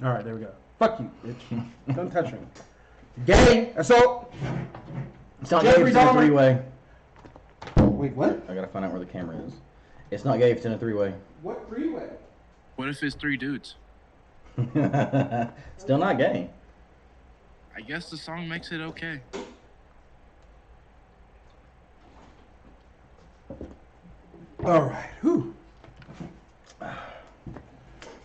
All right, there we go. Fuck you, bitch. Don't touch me. Gay assault. It's not gay if it's in a three-way. Wait, what? I gotta find out where the camera is. It's not gay if it's in a three-way. What three-way? What if it's 3 dudes? Still not gay. I guess the song makes it okay. All right. Whew.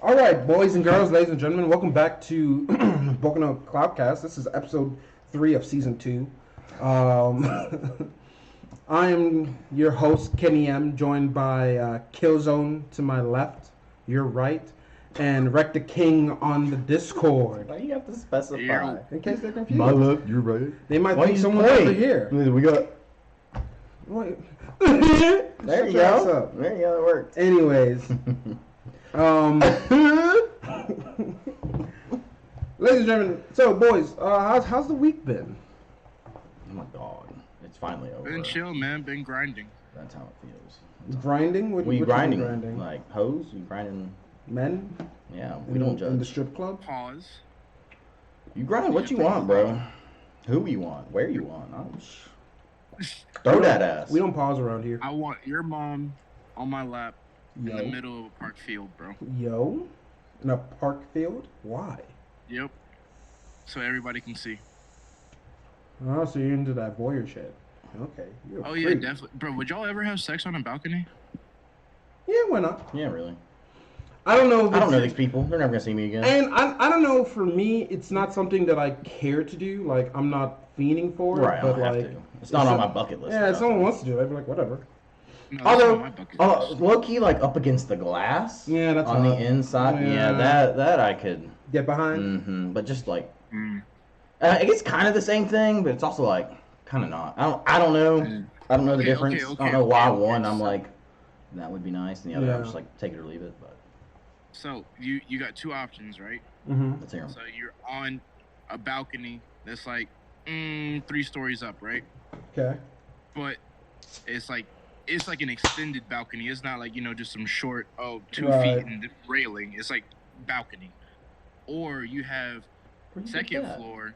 All right, boys and girls, ladies and gentlemen, welcome back to Boku No Clout Cast. This is episode 3 of season 2. I am your host, Kenny M, joined by Killzone to my left, your right, and Wreck the King on the Discord. Why do you have to specify? Yeah. In case they're confused. My left, you're right. They might Why think you someone's point? over here. We got. Wait. There you Shut your ass go. up. There you go. It worked. Anyways. Ladies and gentlemen, so boys, how's the week been? Oh my god, it's finally over. Been chill, man. Been grinding. That's how it feels. Grinding? We what you grinding, grinding? like hoes. We grinding. Men? Yeah, we don't In the judge. strip club? Pause. You grind what you want, bro. Who you want, where you want. Throw that ass. We don't pause around here. I want your mom on my lap in the Yo. middle of a park field, bro. Yo? In a park field? Why? Yep. So everybody can see. Oh, so you're into that voyeur shit. Okay. You're a Oh, yeah, freak. definitely. Bro, would y'all ever have sex on a balcony? Yeah, why not? Yeah, really. I don't know. If I don't know it's- these people. They're never gonna see me again. And I don't know, for me, it's not something that I care to do. Like, I'm not fiending for it. Right, I but don't have like, to. It's not on my bucket list. Yeah, if someone wants to do it, I'd be like, whatever. No, that's Although, on my bucket list. low key, like up against the glass. Yeah, that's on hot. the inside. Yeah. Yeah, that I could. Get behind? But just like, Mm. I guess kind of the same thing, but it's also like kind of not. I don't know. Mm. I don't know the Okay, difference. okay, I okay, don't know why okay, one okay, I'm so- like that would be nice, and the other Yeah. I'm just like take it or leave it. But So you got 2 options, right? Mm-hmm. let's hear 'em. So you're on a balcony that's like 3 stories up, right? Okay. But it's like an extended balcony. It's not like, just some short 2 Right. feet and the railing. It's like balcony. Or you have Where'd you get second that? floor,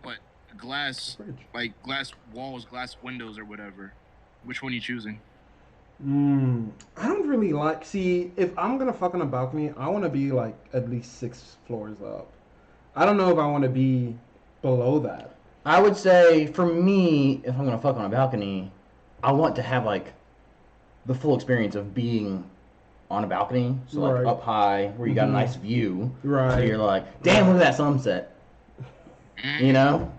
but glass, Fridge. like glass walls, glass windows, or whatever. Which one are you choosing? I don't really like. See, if I'm gonna fuck on a balcony, I want to be like at least 6 floors up. I don't know if I want to be below that. I would say for me, if I'm gonna fuck on a balcony, I want to have like the full experience of being on a balcony, so like Right. up high where you got a Mhm. nice view. Right. So you're like, damn, look at that sunset. You know,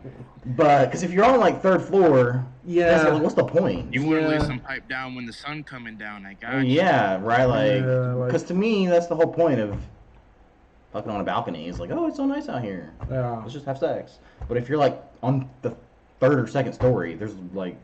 but because if you're on like 3rd floor, Yeah. that's like, what's the point? You want to lay Yeah. some pipe down when the sun coming down. I got Oh, you. yeah, right. Like, Yeah, like- because to me, that's the whole point of fucking on a balcony. It's like, oh, it's so nice out here. Yeah. Let's just have sex. But if you're like on the 3rd or 2nd story, there's like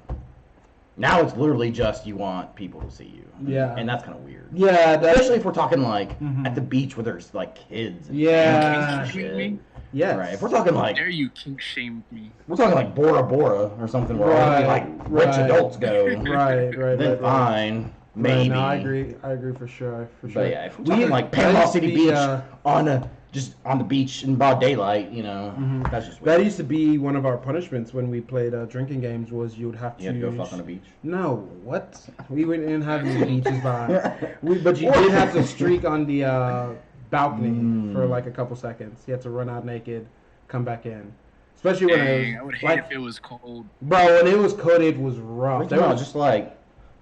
now it's literally just you want people to see you. Yeah. and that's kind of weird. Yeah. Especially if we're talking like Mhm. at the beach where there's like kids. And Yeah. families and Kink shit. me? Yes. Right. If we're talking How like dare you kink shame me? we're talking like Bora Bora or something where only like rich right. adults go, Right. then fine, Right, maybe. no, I agree for sure. But yeah, if we're talking like that Panama used to City be, Beach just on the beach in broad daylight, Mhm. that's just That weird. used to be one of our punishments when we played drinking games. Was you would have to. You had to go fuck on a beach. No, what? We didn't have any beaches by. But you did have to streak on the balcony for like a couple seconds. You had to run out naked, come back in. Especially when Dang, it I would was hate like, if it was cold. bro, when it was cold, it was rough. There No, was just like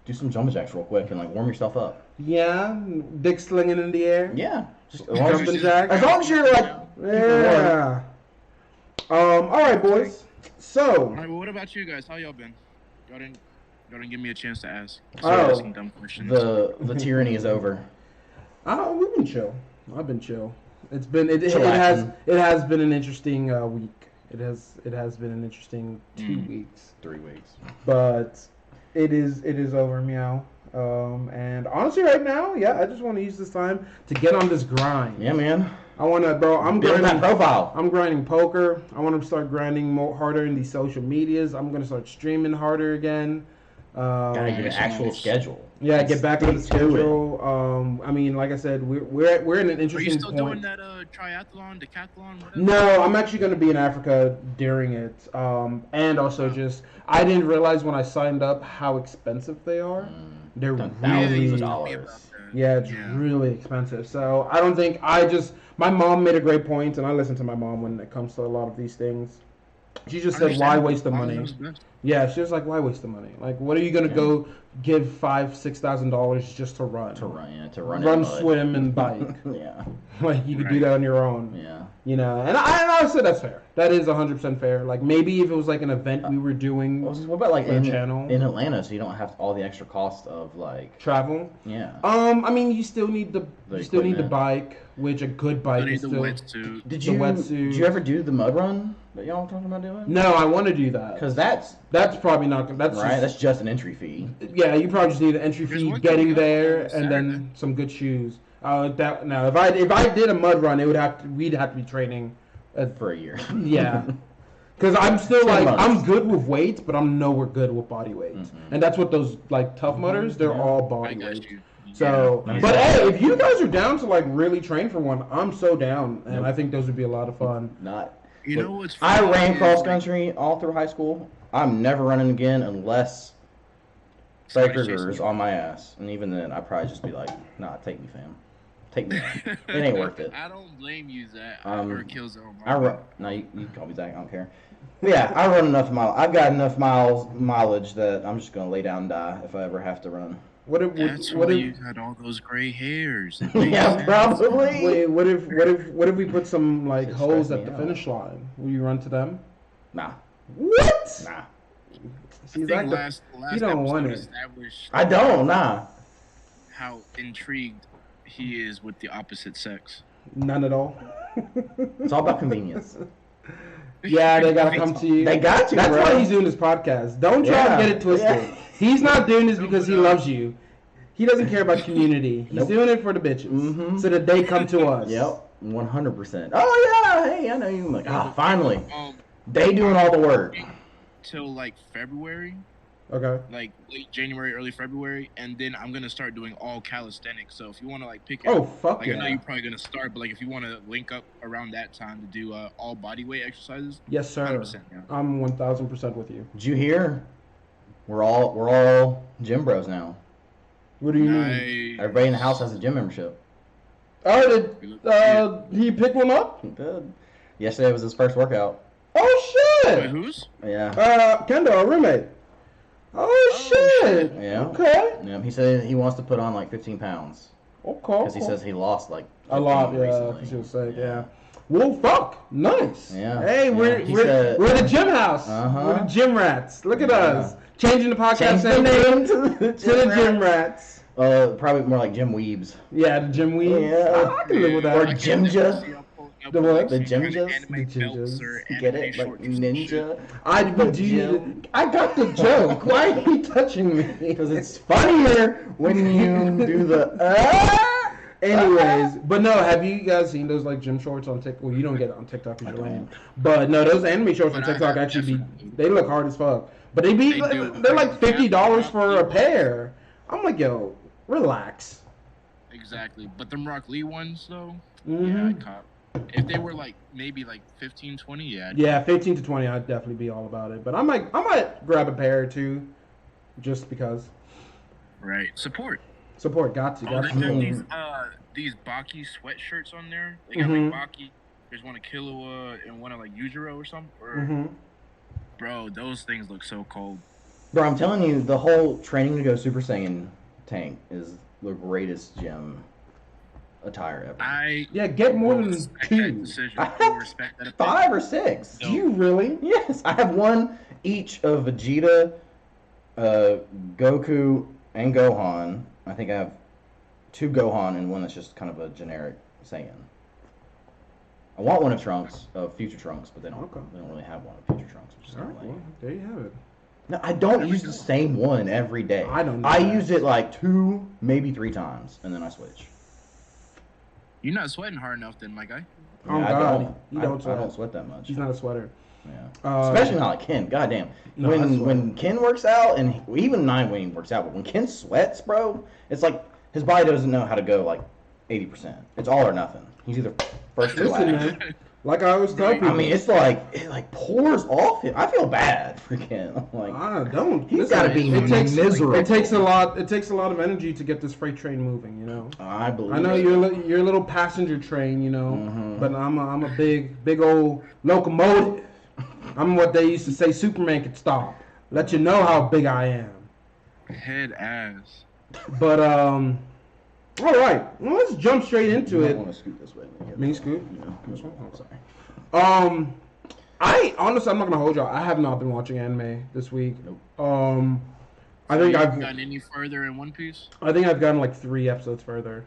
do some jumping jacks real quick and like warm yourself up. yeah, dick slinging in the air. Yeah, just as long as, Jumping you're, jack. as long as you're like Yeah. All right, boys. So, All right, well, what about you guys? How y'all been? Y'all didn't give me a chance to ask. Oh. Asking dumb questions. the tyranny is over. we've been chill. I've been chill. It Chillaxing. has been an interesting week. It has been an interesting 2 weeks, 3 weeks. but it is over, meow. And honestly, right now, yeah, I just want to use this time to get on this grind. Yeah, man. I want to, bro. I'm Build that grinding. profile. I'm grinding poker. I want to start grinding more harder in these social medias. I'm gonna start streaming harder again. Gotta get an actual schedule. Yeah, get back on the Stick to it. schedule. I mean, like I said, we're in an Are you interesting still point. doing that triathlon, decathlon, whatever? No, I'm actually going to be in Africa during it. And also just, I didn't realize when I signed up how expensive they are. They're Thousands of really, dollars. yeah, it's really expensive. So I don't think, my mom made a great point, and I listen to my mom when it comes to a lot of these things. She just said, why waste the money? Yeah, she was like, why waste the money? Like, what are you going to go give $5,000-$6,000 just to run? To run, swim, and bike. Yeah. Like, you could do that on your own. Yeah. You know, and I said that's fair. That is 100% fair. Like, maybe if it was like an event we were doing. What about like in Atlanta, so you don't have all the extra cost of like travel? Yeah. I mean, you still need the bike, which a good bike is the still. wetsuit. Did you ever do the mud run that y'all were talking about doing? No, I want to do that. Because that's probably not. That's right. That's just an entry fee. Yeah, you probably just need an entry fee, getting there, and then some good shoes. Now, if I did a mud run, we'd have to be training for a year. Yeah, because I'm still I'm good with weights, but I'm nowhere good with body weights, and that's what those like tough mudders. They're all body weights. So, but hey, if you guys are down to like really train for one, I'm so down, and I think those would be a lot of fun. You know what's I ran cross country all through high school. I'm never running again unless Baker's on my ass, and even then, I'd probably just be like, "Nah, take me, fam. Take me. It ain't worth it." I don't blame you, Zach. Or Killzone. I run. No, you can call me Zach. I don't care. But yeah, I run enough miles. I've got enough mileage that I'm just gonna lay down and die if I ever have to run. That's why you got all those gray hairs. Yeah, probably. Wait, what if we put some like holes at the finish line? Will you run to them? Nah. What? Nah. See, last you don't want it. I don't. Nah. How intrigued he is with the opposite sex. None at all. It's all about convenience. Yeah, they gotta come to you. They got you. That's bro. why he's doing this podcast. Don't try to get it twisted. Yeah. He's not doing this because he loves you. He doesn't care about community. He's doing it for the bitches, so that they come to us. Yep, 100%. Oh yeah, hey, I know you. I'm like, finally, they doing all the work. Till like February. Okay. Like late January, early February, and then I'm gonna start doing all calisthenics. So if you want to like pick, I know you're probably gonna start, but like if you want to link up around that time to do all body weight exercises. Yes, sir. 100%, yeah. I'm 1,000% with you. Did you hear? We're all gym bros now. What do you mean? Everybody in the house has a gym membership. Oh, did he pick one up? He did. Yesterday was his first workout. Oh shit! Wait, who's? Yeah. Kendall, a roommate. Oh shit! Yeah. Okay. Yeah. He said he wants to put on like 15 pounds. Okay. Because he says he lost like a lot. Yeah. Because he was saying, yeah. Well, fuck. Nice. Yeah. Hey, we're the gym house. We're the gym rats. Look at us. Changing the podcast name to the gym rats. Probably more like gym weebs. Yeah, the gym weebs. Yeah. I can live with that. Or gymja. The what? The gymjas? Get it? Like ninja? I got the joke. Why are you touching me? Because it's funnier when you do the Anyways, but no, have you guys seen those like gym shorts on TikTok? Well, you don't get it on TikTok because you're lame. But no, those anime shorts on TikTok actually they look hard as fuck. But they're like $50 for a pair. I'm like, yo, relax. Exactly. But them Rock Lee ones though, yeah, I caught. If they were like maybe like 15, 20, yeah. Yeah, 15 to 20, I'd definitely be all about it. But I might grab a pair or two, just because. Right. Support. Got to. They got these Baki sweatshirts on there. They got like Baki. There's one of Killua and one of like Yujiro or something. Bro, those things look so cold. Bro, I'm telling you, the whole training to go Super Saiyan tank is the greatest gym attire ever. Get more than 2. I have 5 or 6. Do you really? Yes, I have one each of Vegeta, Goku, and Gohan. I think I have 2 Gohan and one that's just kind of a generic Saiyan. I want one of Trunks, of Future Trunks, but they don't really have one of Future Trunks, which is kind of lame. Well, there you have it. No, I don't use the same one every day. I don't. I use it like 2, maybe 3 times, and then I switch. You're not sweating hard enough, then, my guy. Oh Yeah, God, I don't sweat that much. He's not a sweater. Yeah. Especially not like Ken. Goddamn. No, when Ken works out, and even when he works out, but when Ken sweats, bro, it's like his body doesn't know how to go like 80%. It's all or nothing. He's either first or last. Man, like I always tell people. I mean, it's like it pours off him. I feel bad for Ken. Like, don't. He's got to be miserable. It takes a lot. It takes a lot of energy to get this freight train moving. You know. I believe. I know you're a little passenger train. You know. Mm-hmm. But I'm a big old locomotive. I'm what they used to say Superman could stop. Let you know how big I am. Head ass. But all right. Well, let's jump straight into it. I want to scoot this way. Mini scoot? Yeah. This one? Oh, sorry. I honestly, I'm not gonna hold y'all. I have not been watching anime this week. Nope. I think I've gotten any further in One Piece. I think I've gotten like 3 episodes further.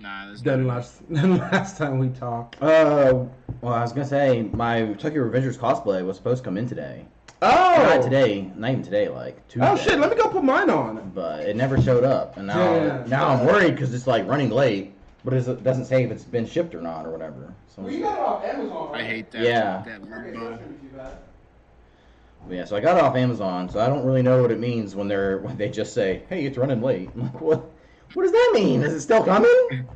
Nah, that's than last time we talked. Well, I was gonna say my Tokyo Revengers cosplay was supposed to come in today. Oh, not today, not even today, like Tuesday. Oh shit, let me go put mine on. But it never showed up, and now I'm worried because it's like running late, but it doesn't say if it's been shipped or not or whatever. So well, you got it off Amazon, right? I hate that. Yeah. That limbo. Yeah, so I got it off Amazon, so I don't really know what it means when they just say, "Hey, it's running late." I'm like, what? What does that mean? Is it still coming?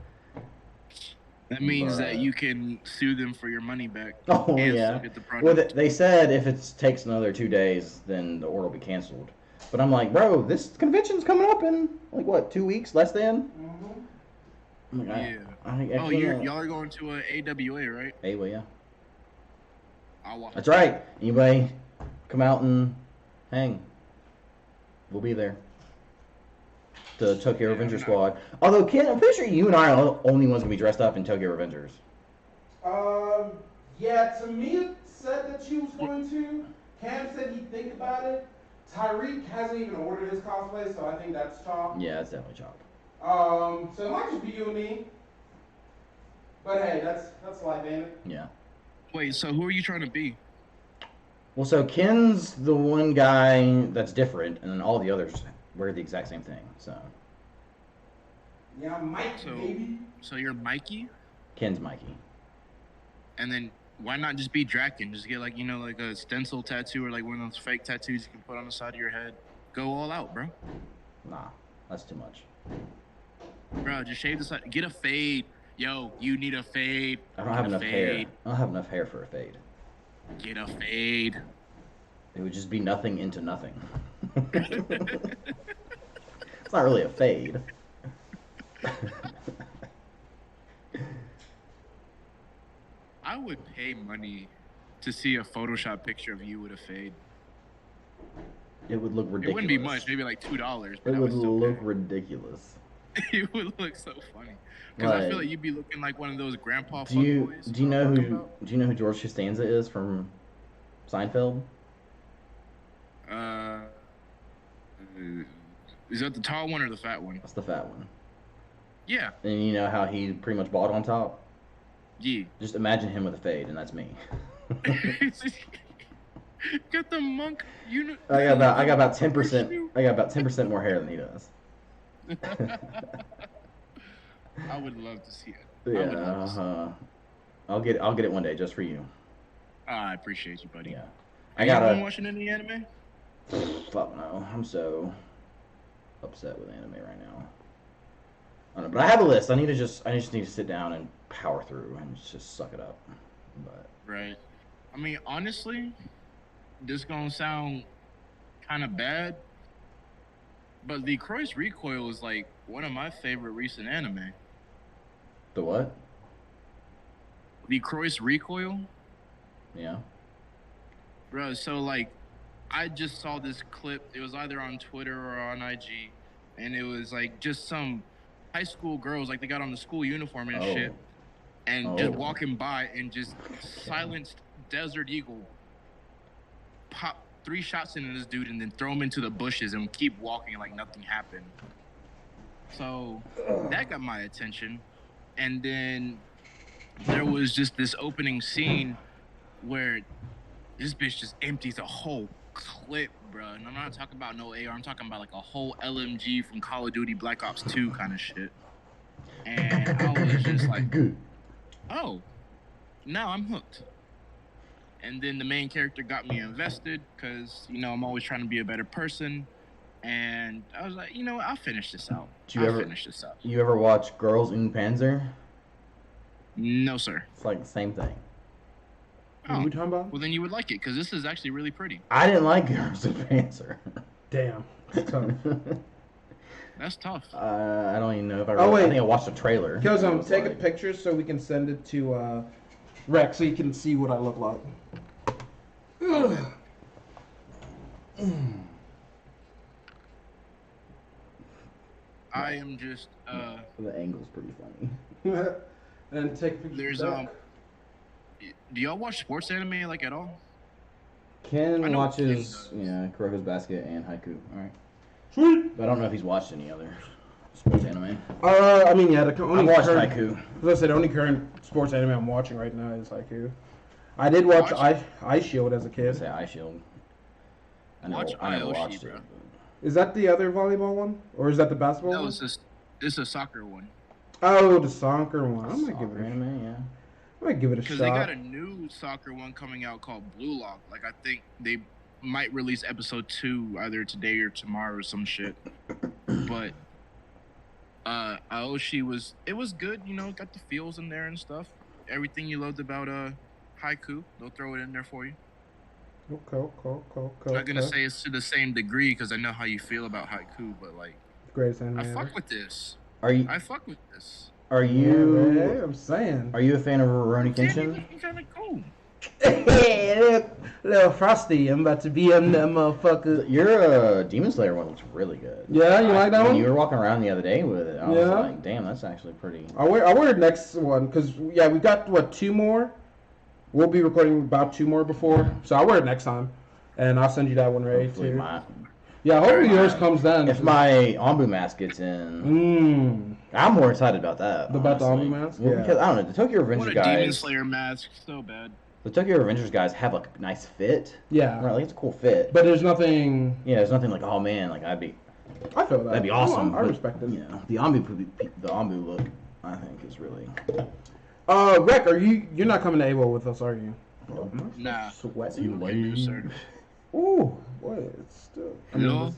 That means that you can sue them for your money back. Oh, yeah. Well, they said if it takes another 2 days, then the order will be canceled. But I'm like, bro, this convention's coming up in, like, what, 2 weeks? Less than? Mm-hmm. Like, y'all are going to AWA, right? AWA, yeah. I'll watch. That's right. Anybody come out and hang. We'll be there. The Tokyo Revenger squad. Although, Ken, I'm pretty sure you and I are the only ones going to be dressed up in Tokyo Revengers. Yeah, Tamia said that she was going to. Cam said he'd think about it. Tyreek hasn't even ordered his cosplay, so I think that's chopped. Yeah, that's definitely chopped. So it might just be you and me. But hey, that's life, ain't it? Yeah. Wait, so who are you trying to be? Well, so Ken's the one guy that's different, and then all the others wear the exact same thing, so. Yeah, Mikey, baby. So you're Mikey? Ken's Mikey. And then why not just be Draken? Just get like, like a stencil tattoo or like one of those fake tattoos you can put on the side of your head. Go all out, bro. Nah, that's too much. Bro, just shave the side. Get a fade. Yo, you need a fade. I don't have enough hair. I don't have enough hair for a fade. Get a fade. It would just be nothing into nothing. It's not really a fade. I would pay money to see a Photoshop picture of you with a fade. It would look ridiculous. It wouldn't be much, maybe like $2. But it would look ridiculous. It would look so funny. Because I feel like you'd be looking like one of those grandpa do you know who George Costanza is from Seinfeld? Is that the tall one or the fat one? That's the fat one. Yeah. And you know how he pretty much bald on top? Yeah. Just imagine him with a fade, and that's me. Get the monk. I got about 10%. I got about 10% more hair than he does. I would love to see it. Yeah. I'll get it one day just for you. I appreciate you, buddy. Yeah. Have you been watching any anime? Fuck no. I'm so upset with anime right now. I don't know, but I have a list. I just need to sit down and power through and just suck it up. But right. I mean, honestly, this gonna sound kind of bad, but the Croix Recoil is like one of my favorite recent anime. The what? The Croix Recoil. Yeah. Bro, so like, I just saw this clip. It was either on Twitter or on IG, and it was like just some high school girls, like they got on the school uniform and shit, and just walking by and just silenced Desert Eagle, pop 3 shots into this dude, and then throw him into the bushes and keep walking like nothing happened. So that got my attention, and then there was just this opening scene where this bitch just empties a whole clip, bro. And I'm not talking about no AR. I'm talking about like a whole LMG from Call of Duty Black Ops 2 kind of shit. and I was just like, oh, now I'm hooked. And then the main character got me invested because, you know, I'm always trying to be a better person. And I was like, you know what, I'll finish this out. Finish this out. You ever watch Girls in Panzer? No, sir. It's like the same thing. What are we talking about? Well, then you would like it because this is actually really pretty. I didn't like Girls in Panzer. Damn. That's tough. I don't even know if I. Oh, wait. I think I watched the trailer. Killzone, take a picture so we can send it to Rex so you can see what I look like. I am just. The angle's pretty funny. And take a picture. There's Do y'all watch sports anime like at all? Ken watches, Kuroko's Basket and Haiku. All right. Sweet. But I don't know if he's watched any other sports anime. I mean, yeah, the only I watched Haiku. As I said, the only current sports anime I'm watching right now is Haiku. I did watch Ice Shield as a kid. I say Ice Shield. I never watched it. Is that the other volleyball one, or is that the basketball one? No, it's a soccer one. Oh, the soccer one. I might give it anime, yeah. I might give it a shot. Because they got a new soccer one coming out called Blue Lock. Like, I think they might release episode 2 either today or tomorrow or some shit. But it was good, you know, got the feels in there and stuff. Everything you loved about Haiku, they'll throw it in there for you. Okay. I'm not gonna say it's to the same degree because I know how you feel about Haiku, but like, greatest anime I ever. fuck with this. I fuck with this. Are you? Yeah, I'm saying. Are you a fan of Rurouni Kenshin? Yeah, kind of cool. Hey, little Frosty, I'm about to be on that motherfucker. Your Demon Slayer one looks really good. Yeah, you like that one? When you were walking around the other day with it, I was like, damn, that's actually pretty. I wear the next one because we got 2 more. We'll be recording about 2 more before, so I'll wear it next time, and I'll send you that one, Ray, too. Hopefully yours comes then. If my Ombu mask gets in, I'm more excited about that. About the Ombu mask? Well, because, I don't know, the Tokyo Revengers guys... Demon Slayer mask, so bad. The Tokyo Revengers guys have, like, a nice fit. Yeah. Right, like, it's a cool fit. But there's nothing... Yeah, there's nothing like, oh, man, like, I feel that. That'd be awesome. I respect it. Yeah, the Ombu look, I think, is really... Rek, you're not coming to AWOL with us, are you? Nah. Sweaty. You lame, sir. Ooh, boy, it's still...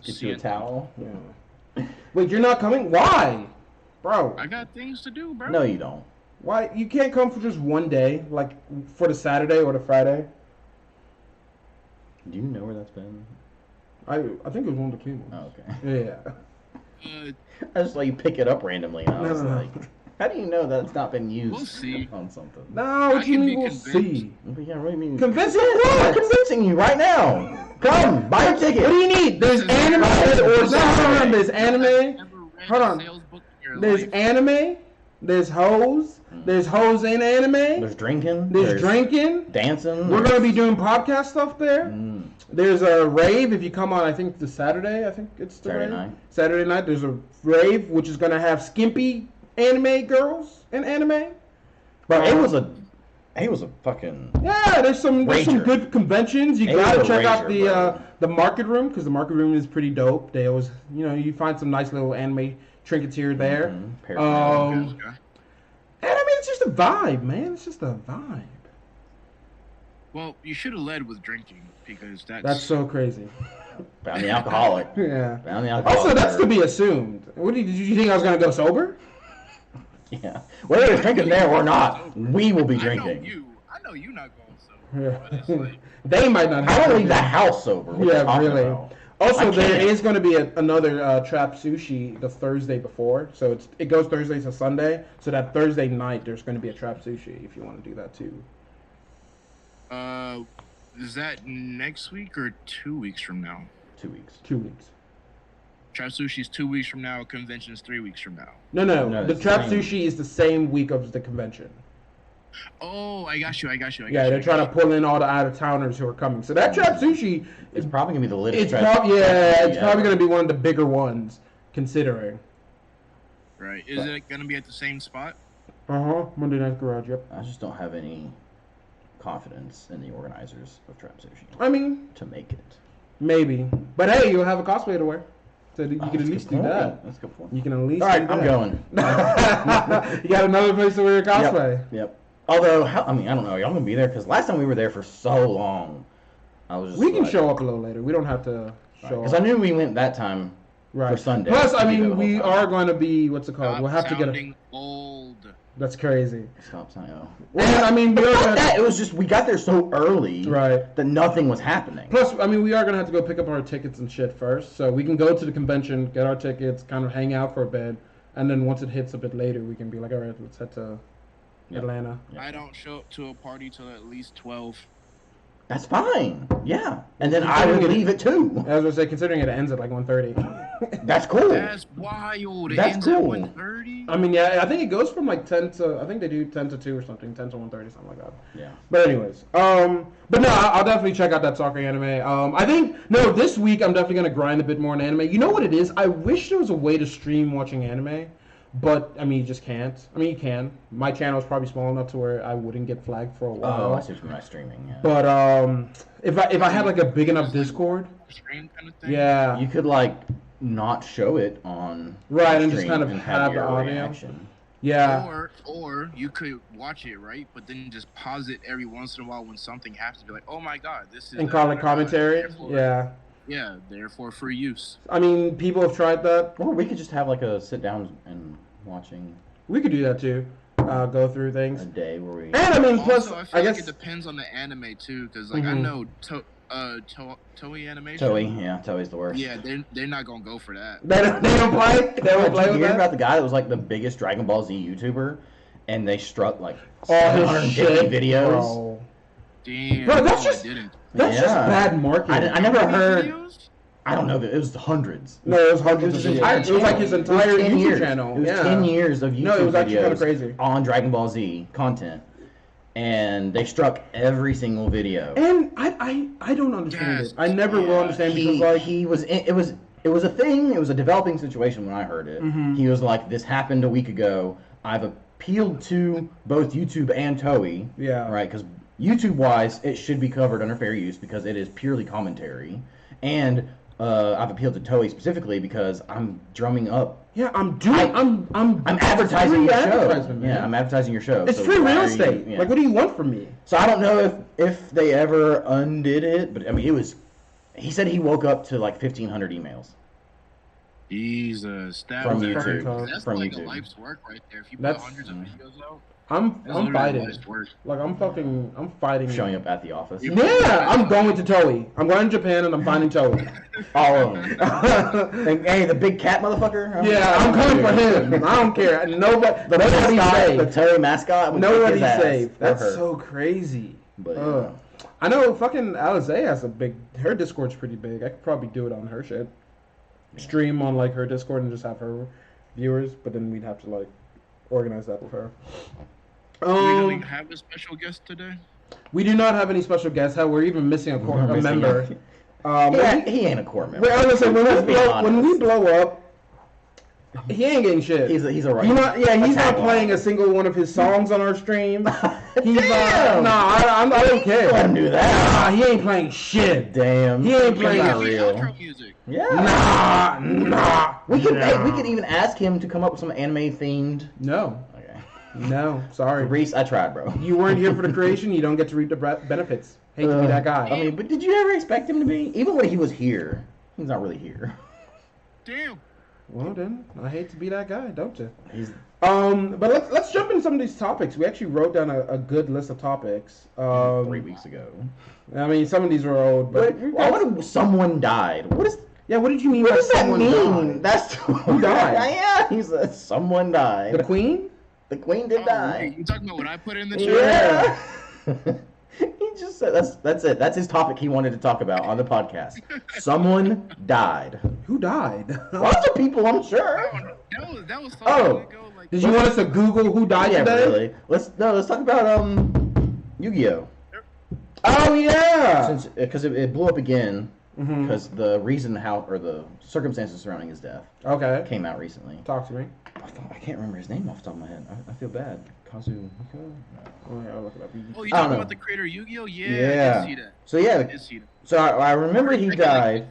Get you a towel. Yeah. Wait, you're not coming? Why? Bro. I got things to do, bro. No, you don't. Why? You can't come for just one day, like for the Saturday or the Friday? Do you know where that's been? I think it was one of the clean ones. Oh, okay. Yeah. I just let you pick it up randomly, and I was like... How do you know that it's not been used We'll see. on something? No, what you mean we'll see? Yeah, what do you mean? Convincing what? I'm convincing you right now. Come, buy a ticket. What do you need? There's anime. There's anime. Hold on. There's anime. There's hoes. There's hoes in anime. There's drinking. There's drinking. Dancing. We're going to be doing podcast stuff there. There's a rave if you come on, I think, the Saturday. I think it's the Saturday rave. night. Saturday night. There's a rave, which is going to have skimpy anime girls in anime. But it was a fucking... Yeah, there's some good conventions. You gotta check out the market room, because the market room is pretty dope. They always, you find some nice little anime trinkets here or there. Anime is just a vibe, man. It's just a vibe. Well, you should have led with drinking, because that's so crazy. Found the alcoholic. Yeah. Found the alcoholic. Also, that's to be assumed. Did you think I was gonna go sober? Yeah. Whether you're drinking there or not, we will be drinking. I know you not going sober. But it's like, they might not. I don't leave the house sober. Yeah, really. About? Also, there is going to be another Trap Sushi the Thursday before. So it goes Thursday to Sunday. So that Thursday night, there's going to be a Trap Sushi if you want to do that too. Is that next week or 2 weeks from now? 2 weeks. 2 weeks. Trap Sushi's 2 weeks from now. Convention's 3 weeks from now. No. The Trap Sushi is the same week of the convention. Oh, I got you. Yeah, they're trying to pull in all the out-of-towners who are coming. So that Trap Sushi is probably going to be the latest. It's probably going to be one of the bigger ones, considering. Right. Is it going to be at the same spot? Monday Night Garage, yep. I just don't have any confidence in the organizers of Trap Sushi. I mean... to make it. Maybe. But hey, you'll have a cosplay to wear. So you can at least do that. That's a good point. You can at least. All right, do that. I'm going. You got another place to wear your cosplay. Yep. Although, I don't know. Y'all gonna be there? Because last time we were there for so long, I was just We can show up a little later. We don't have to show up. Because I knew we went that time for Sunday. Plus, I mean, we are going to be, what's it called? We'll have to get old. That's crazy. Stop saying And, I mean, we are gonna that. It was just, we got there so early that nothing was happening. Plus, I mean, we are going to have to go pick up our tickets and shit first. So we can go to the convention, get our tickets, kind of hang out for a bit. And then once it hits a bit later, we can be like, all right, let's head to Atlanta. Yep. I don't show up to a party till at least 12. That's fine. Yeah. And then I would leave at 2. I was going to say, considering it ends at like 1:30. That's cool. That's wild. It That's ends cool. at 1:30? I mean, yeah, I think it goes from like 10 to, I think they do 10 to 2 or something, 10 to 1:30, something like that. Yeah. But anyways, but no, I'll definitely check out that soccer anime. I think, no, this week I'm definitely going to grind a bit more on anime. You know what it is? I wish there was a way to stream watching anime. But, I mean, you just can't. I mean, you can. My channel is probably small enough to where I wouldn't get flagged for a while. Oh, I see what you mean by streaming, yeah. But, if I had, like, a big enough Discord. Stream kind of thing? Yeah. You could, like, not show it on Right, and just kind of have the audio. Reaction. Yeah. Or you could watch it, right? But then just pause it every once in a while when something happens. Be like, oh, my God, this is... And call it commentary? Yeah. Yeah, therefore free use. I mean, people have tried that. Or we could just have, like, a sit-down and watching... We could do that, too. Go through things. A day where we... And, I mean, plus, also, I guess... like it depends on the anime, too. Because, like, I know Toei Animation. Toei, yeah. Toei's the worst. Yeah, they're not going to go for that. They don't play? They don't play with that? About the guy that was, like, the biggest Dragon Ball Z YouTuber, and they struck, like, all his shit videos. Bro. Damn. Bro, that's just bad marketing. I never heard... Videos? I don't know. It was hundreds. No, it was hundreds of videos. It was like his entire YouTube years. channel. It was 10 years of YouTube No, it was actually kind of videos crazy. On Dragon Ball Z content. And they struck every single video. And I don't understand it. I never will understand because like it was a thing. It was a developing situation when I heard it. Mm-hmm. He was like, "This happened a week ago. I've appealed to both YouTube and Toei." Yeah. Right, because YouTube-wise, it should be covered under fair use because it is purely commentary. And I've appealed to Toei specifically because I'm drumming up. Yeah, I'm advertising your show. Man. Yeah, I'm advertising your show. It's free real estate. Like, what do you want from me? So I don't know if they ever undid it, but I mean, it was. He said he woke up to like 1,500 emails. Jesus, that from was YouTube. That's from like YouTube. a life's work right there. If you put hundreds of videos out. I'm fighting. Like I'm fighting. Showing up at the office. Yeah, I'm going to Toei. I'm going to Japan and I'm finding Toei. All of them. Hey, the big cat motherfucker. Yeah, I'm coming for him. I don't care. Nobody's safe. The Toei mascot. Nobody's safe. That's so crazy. But I know fucking Alize has her Discord's pretty big. I could probably do it on her shit. Stream on like her Discord and just have her viewers, but then we'd have to like organize that with her. Do we have a special guest today? We do not have any special guests. We're even missing a member. He ain't a core member. Wait, I was gonna say when we blow up, he ain't getting shit. He's a right. He's not playing a single one of his songs on our stream. He's I don't care. Let him do that. Nah, he ain't playing shit. Damn. He ain't playing real. Music. Yeah. Nah. We could even ask him to come up with some anime themed. No. Okay. No, sorry. Reese, I tried, bro. You weren't here for the creation. You don't get to reap the benefits. Hate to be that guy. I mean, but did you ever expect him to be? Even when he was here, he's not really here. Damn. Well then, I hate to be that guy, don't you? But let's jump into some of these topics. We actually wrote down a good list of topics. 3 weeks ago. I mean, some of these were old, but what if someone died? What is? Yeah, what did you mean by someone died? That's who died. Yeah, he said someone died. The Queen? The Queen did die. Wait, you talking about what I put in the chat? Yeah. He just said that's it. That's his topic he wanted to talk about on the podcast. Someone died. Who died? Lots of people, I'm sure. That was so long ago. Like, did you want us to Google who died today? Really. Let's talk about Yu-Gi-Oh. Oh yeah. Because it blew up again. Because the reason the circumstances surrounding his death came out recently. Talk to me. I can't remember his name off the top of my head. I feel bad. Kazuhiko? Oh, yeah, I'll look it up. Oh, you talking about the creator of Yu-Gi-Oh? Yeah, I did see that. So yeah, I did see that. so I remember he died.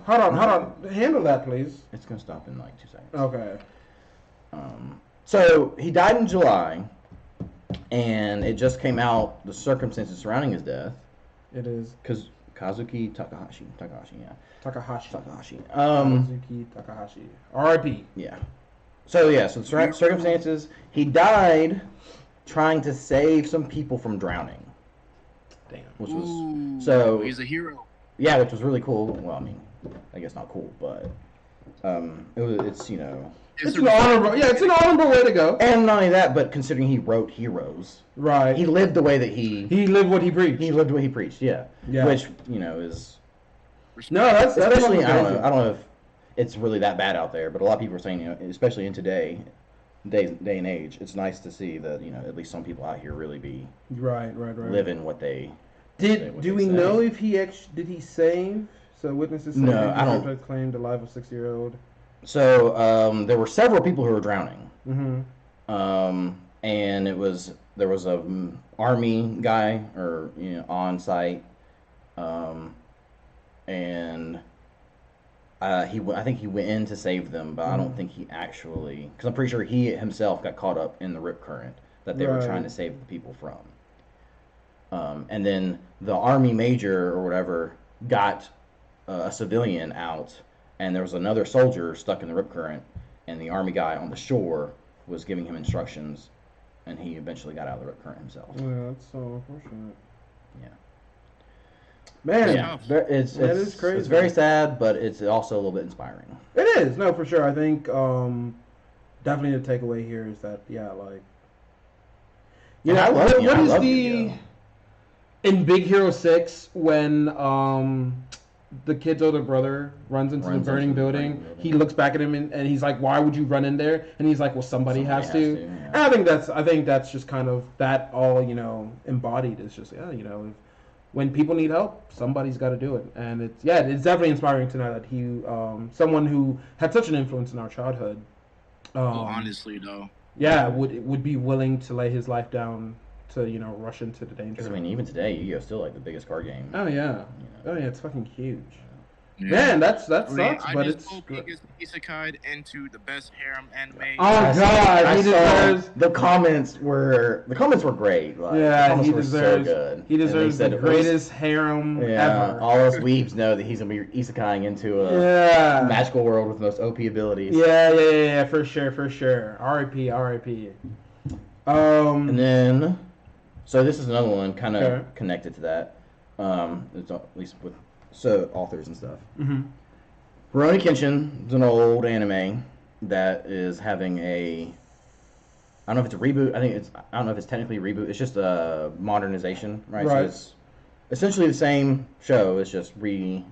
Hold on. Handle that, please. It's gonna stop in like 2 seconds. Okay. So he died in July, and it just came out the circumstances surrounding his death. It is. Because Kazuki Takahashi, yeah. Takahashi. Kazuki Takahashi. R.I.P. Yeah. So the circumstances, he died trying to save some people from drowning. Damn. Which was he's a hero. Yeah, which was really cool. Well, I mean, I guess not cool, but it's it's an honorable. Yeah, it's an honorable way to go. And not only that, but considering he wrote Heroes, right? He lived the way that he lived what he preached. He lived what he preached. Yeah. Which is that's especially I don't know if it's really that bad out there, but a lot of people are saying especially in day and age, it's nice to see that at least some people out here really be right living what they do we know if did he save? So witnesses say I don't claimed the life of 6-year-old. So there were several people who were drowning. Mm-hmm. And there was a army guy on site, and I think he went in to save them, but I don't think he actually, because I'm pretty sure he himself got caught up in the rip current that they were trying to save the people from. And then the army major or whatever got a civilian out, and there was another soldier stuck in the rip current, and the army guy on the shore was giving him instructions, and he eventually got out of the rip current himself. Yeah, that's so unfortunate. Yeah. Man, that is crazy. It's very sad, but it's also a little bit inspiring. It is, no, for sure. I think definitely the takeaway here is that what is the in Big Hero 6 when the kid's older brother runs into the burning building, he looks back at him and he's like, "Why would you run in there?" And he's like, "Well, somebody has to." Yeah. And I think that's just kind of that all embodied is just when people need help, somebody's got to do it, and it's definitely inspiring to know that he someone who had such an influence in our childhood. Honestly, though. Yeah, would be willing to lay his life down to rush into the danger. Because I mean, even today, Yu-Gi-Oh's still like the biggest card game. Oh yeah, it's fucking huge. Yeah. Man, that sucks, but it's isekai'd into the best harem anime. Oh god, he deserves. The comments were great. Like, he deserves. So good. He deserves the greatest harem ever. All us weebs know that he's gonna be isekai'ing into a magical world with the most OP abilities. Yeah, for sure. R.I.P. And then, so this is another one kind of connected to that. It's at least with authors and stuff. Mm-hmm. Rurouni Kenshin is an old anime that is having I don't know if it's a reboot. I don't know if it's technically a reboot. It's just a modernization, right? So it's essentially the same show. It's just which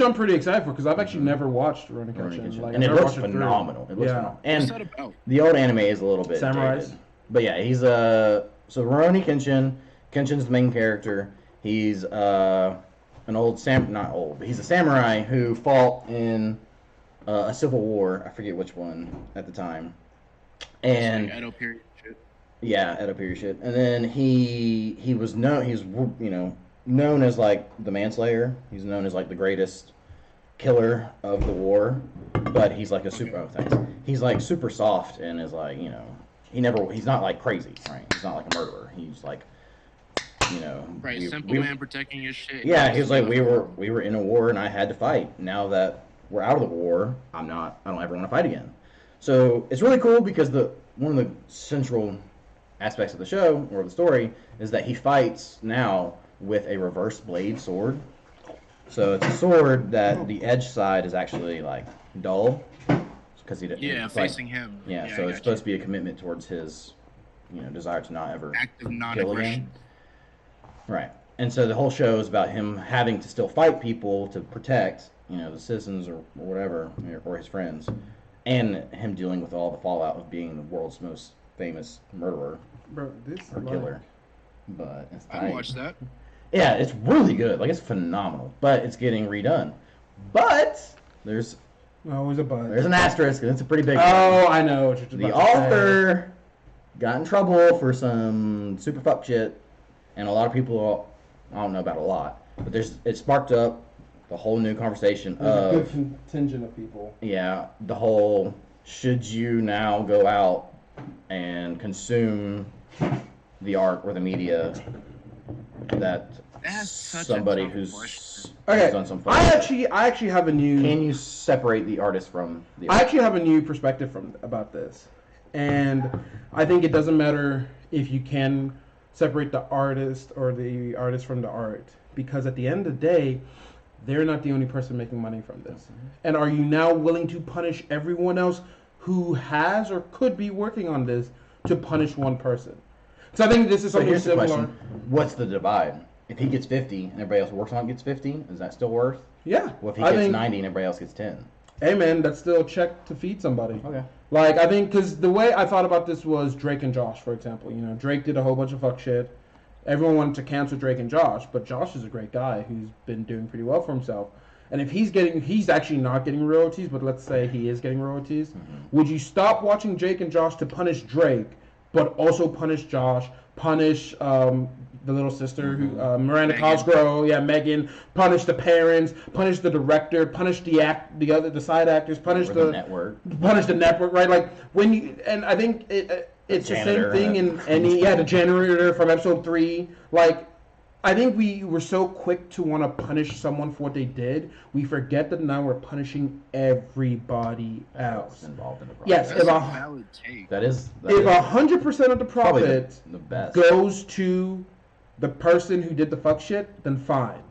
I'm pretty excited for because I've actually never watched Rurouni Kenshin. And it looks phenomenal. It looks phenomenal. And the old anime is a little bit dated. But yeah, he's so Rurouni Kenshin. Kenshin's the main character. He's not old, but he's a samurai who fought in a civil war. I forget which one at the time. And like Edo period shit. Yeah, Edo period shit. And then he was known. He's known as like the manslayer. He's known as like the greatest killer of the war. But he's like he's like super soft and is like he's not like crazy, right? He's not like a murderer. He's like. Simple man protecting his shit. Yeah, he was like, we were in a war and I had to fight. Now that we're out of the war, I don't ever want to fight again. So it's really cool because one of the central aspects of the show or the story is that he fights now with a reverse blade sword. So it's a sword that the edge side is actually like dull because facing him. Yeah, so it's supposed to be a commitment towards his desire to not ever active kill non-aggression. Again. Right. And so the whole show is about him having to still fight people to protect, the citizens or whatever, or his friends, and him dealing with all the fallout of being the world's most famous murderer or killer. But it's I watched that. Yeah, it's really good. Like, it's phenomenal. But it's getting redone. But there's always a but. There's an asterisk, and it's a pretty big one. I know what you're The author got in trouble for some super fuck shit, and a lot of people, I don't know about a lot, but it sparked up the whole new conversation There's a good contingent of people. Yeah, the whole should you now go out and consume the art or the media that somebody who's done some fun. I actually have a new. Can you separate the artist from the art? I actually have a new perspective about this, and I think it doesn't matter if you can separate the artist or the artist from the art, because at the end of the day, they're not the only person making money from this. Mm-hmm. And are you now willing to punish everyone else who has or could be working on this to punish one person? So I think this is something similar. The question. What's the divide? If he gets 50 and everybody else who works on it gets 50, is that still worth? Yeah. Well, if he gets 90 and everybody else gets 10? Hey, man, that's still a check to feed somebody. Okay. Like, I think, because the way I thought about this was Drake and Josh, for example. You know, Drake did a whole bunch of fuck shit. Everyone wanted to cancel Drake and Josh, but Josh is a great guy who's been doing pretty well for himself. And if he's actually not getting royalties, but let's say he is getting royalties, would you stop watching Drake and Josh to punish Drake, but also punish Josh, punish the little sister, who Miranda Cosgrove, Megan, punish the parents, punish the director, punish the side actors, punish the network, right? Like when you, and I think it's the same thing in any the janitor from episode 3. Like, I think we were so quick to want to punish someone for what they did, we forget that now we're punishing everybody else involved in the process. Yes, if 100% of the profit goes to the person who did the fuck shit, then fine.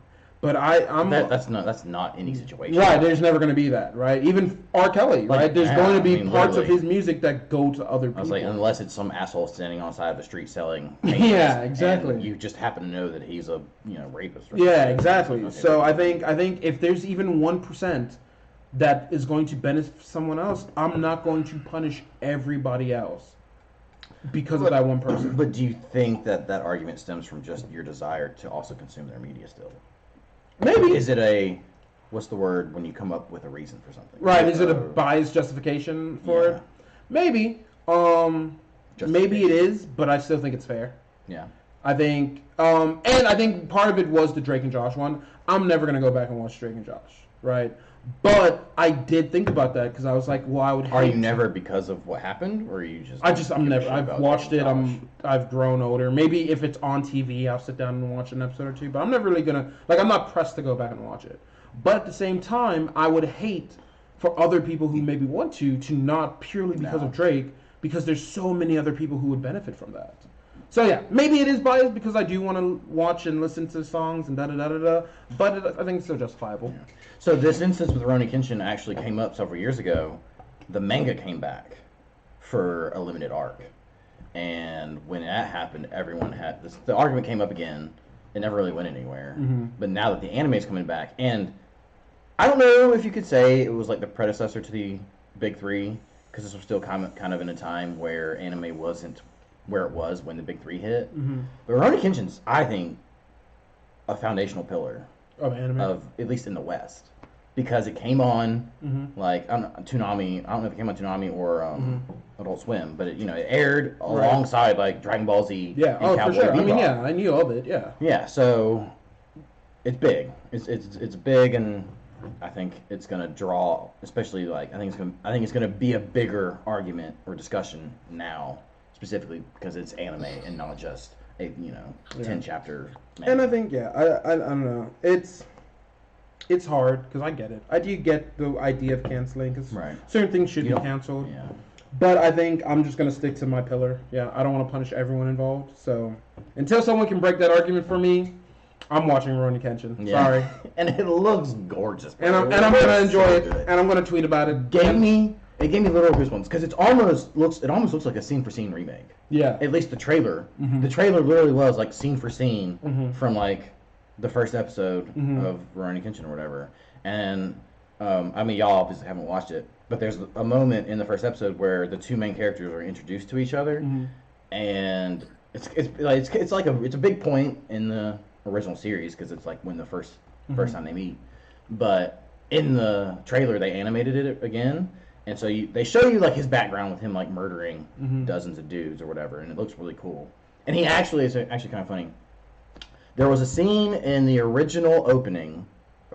But that's not any situation. Right, there's never going to be that, right? Even R. Kelly, right? There's going to be parts of his music that go to other people. I was like, unless it's some asshole standing on the side of the street selling paintings, yeah, exactly. And you just happen to know that he's a rapist. Or yeah, exactly. So I think if there's even 1% that is going to benefit someone else, I'm not going to punish everybody else because of that one person. But do you think that argument stems from just your desire to also consume their media still? Maybe. Is it what's the word when you come up with a reason for something? Right, is it a biased justification for it? Maybe. Maybe it is, but I still think it's fair. Yeah. I think, and I think part of it was the Drake and Josh one. I'm never going to go back and watch Drake and Josh, right? But I did think about that because I was like, well, I would. Are you never because of what happened, or are you just? I'm never. I've watched it. I've grown older. Maybe if it's on TV, I'll sit down and watch an episode or two. But I'm never really gonna I'm not pressed to go back and watch it. But at the same time, I would hate for other people who maybe want to not purely because of Drake, because there's so many other people who would benefit from that. So yeah, maybe it is biased because I do want to watch and listen to songs and da-da-da-da-da, but I think it's still justifiable. Yeah. So this instance with Rurouni Kenshin actually came up several years ago. The manga came back for a limited arc. And when that happened, everyone had this. The argument came up again. It never really went anywhere. Mm-hmm. But now that the anime is coming back, and I don't know if you could say it was like the predecessor to the Big Three, because this was still kind of in a time where anime wasn't where it was when the Big Three hit. Mm-hmm. But Rurouni Kenshin's, I think, a foundational pillar of anime, at least in the West, because it came on like Toonami. I don't know if it came on Toonami or Adult Swim, but it aired alongside like Dragon Ball Z. Yeah, and Cowboy for sure. Bebop. I mean, yeah, I knew of it. Yeah. Yeah, so it's big. It's big, and I think it's gonna draw, especially like I think it's gonna be a bigger argument or discussion now, specifically because it's anime and not just a 10-chapter. And I think I don't know, it's hard because I get it. I do get the idea of canceling because certain things should be canceled. Yeah. But I think I'm just gonna stick to my pillar. Yeah, I don't want to punish everyone involved. So until someone can break that argument for me, I'm watching Rurouni Kenshin. Yeah. Sorry. And it looks gorgeous. And I'm gonna enjoy it. And I'm gonna tweet about it. It gave me literal goosebumps because it almost looks like a scene for scene remake. Yeah. At least the trailer. Mm-hmm. The trailer literally was like scene for scene from like the first episode of Rurouni Kenshin or whatever. And I mean, y'all obviously haven't watched it, but there's a moment in the first episode where the two main characters are introduced to each other, and it's a big point in the original series because it's like when the first time they meet. But in the trailer, they animated it again. And so they show you like his background with him like murdering Mm-hmm. dozens of dudes or whatever, and it looks really cool. And he actually is actually kind of funny. There was a scene in the original opening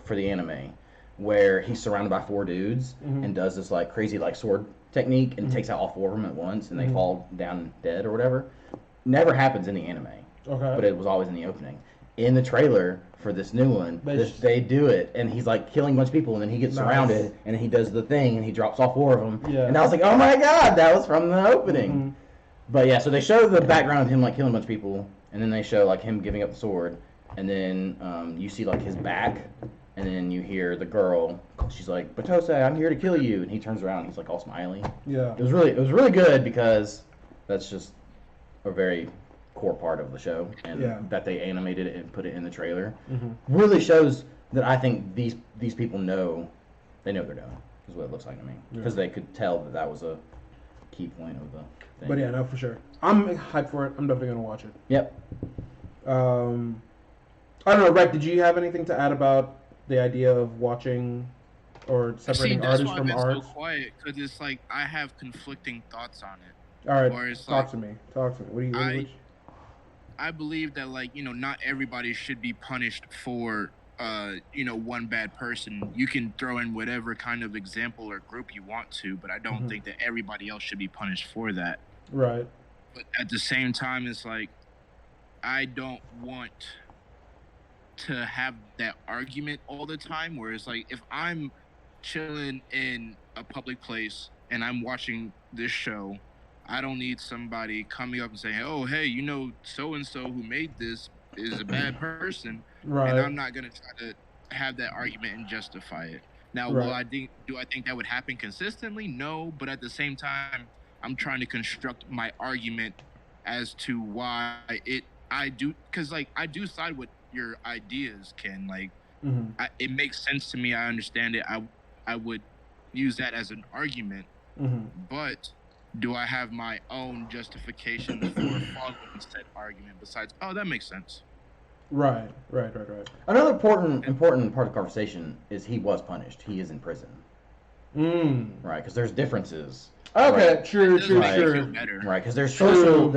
for the anime where he's surrounded by 4 dudes Mm-hmm. and does this like crazy like sword technique and Mhm. takes out all 4 of them at once and they Mhm. fall down dead or whatever. Never happens in the anime, Okay. but it was always in the opening. In the trailer for this new one, they do it, and he's like killing a bunch of people, and then he gets surrounded, and he does the thing, and he drops all 4 of them. Yeah. And I was like, oh my god, that was from the opening. Mm-hmm. But yeah, so they show the background of him like killing a bunch of people, and then they show like him giving up the sword, and then you see like his back, and then you hear the girl. She's like, "Batose, I'm here to kill you," and he turns around, and he's like all smiley. Yeah. It was really good because that's just a very core part of the show, and that they animated it and put it in the trailer really shows that I think these people know what they're doing. Is what it looks like to me, because they could tell that was a key point of the thing. But yeah, no, for sure. I'm hyped for it. I'm definitely gonna watch it. Yep. I don't know, Rec, did you have anything to add about the idea of watching or separating artists from art? So quiet because it's like I have conflicting thoughts on it. All right, talk to me. What do you? I believe that like not everybody should be punished for one bad person. You can throw in whatever kind of example or group you want to, but I don't think that everybody else should be punished for that. Right. But at the same time, it's like I don't want to have that argument all the time where it's like if I'm chilling in a public place and I'm watching this show, I don't need somebody coming up and saying, "Oh, hey, so and so who made this is a bad person," right? And I'm not gonna try to have that argument and justify it. Now, do I think that would happen consistently? No, but at the same time, I'm trying to construct my argument as to why I do side with your ideas, Ken. Like, it makes sense to me. I understand it. I would use that as an argument, but do I have my own justification for following said argument besides, oh, that makes sense? Right. Another important part of the conversation is he was punished. He is in prison. Right, because there's differences. Okay, right? True. Right, because there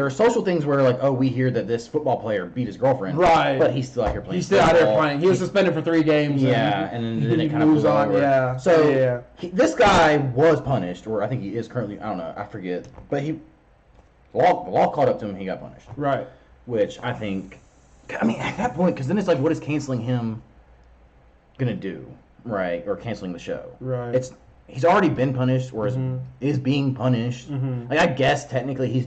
are social things where like, oh, we hear that this football player beat his girlfriend. Right. But he's still out here playing. He's still out there playing. He was suspended for 3 games. Yeah, and then it kind of moves on. Over. Yeah. So this guy was punished, or I think he is currently. I don't know. I forget. But the law caught up to him. He got punished. Right. Which I think. I mean, at that point, because then it's like, what is canceling him gonna do? Right, or canceling the show? Right. He's already been punished, or is being punished. Like, I guess technically he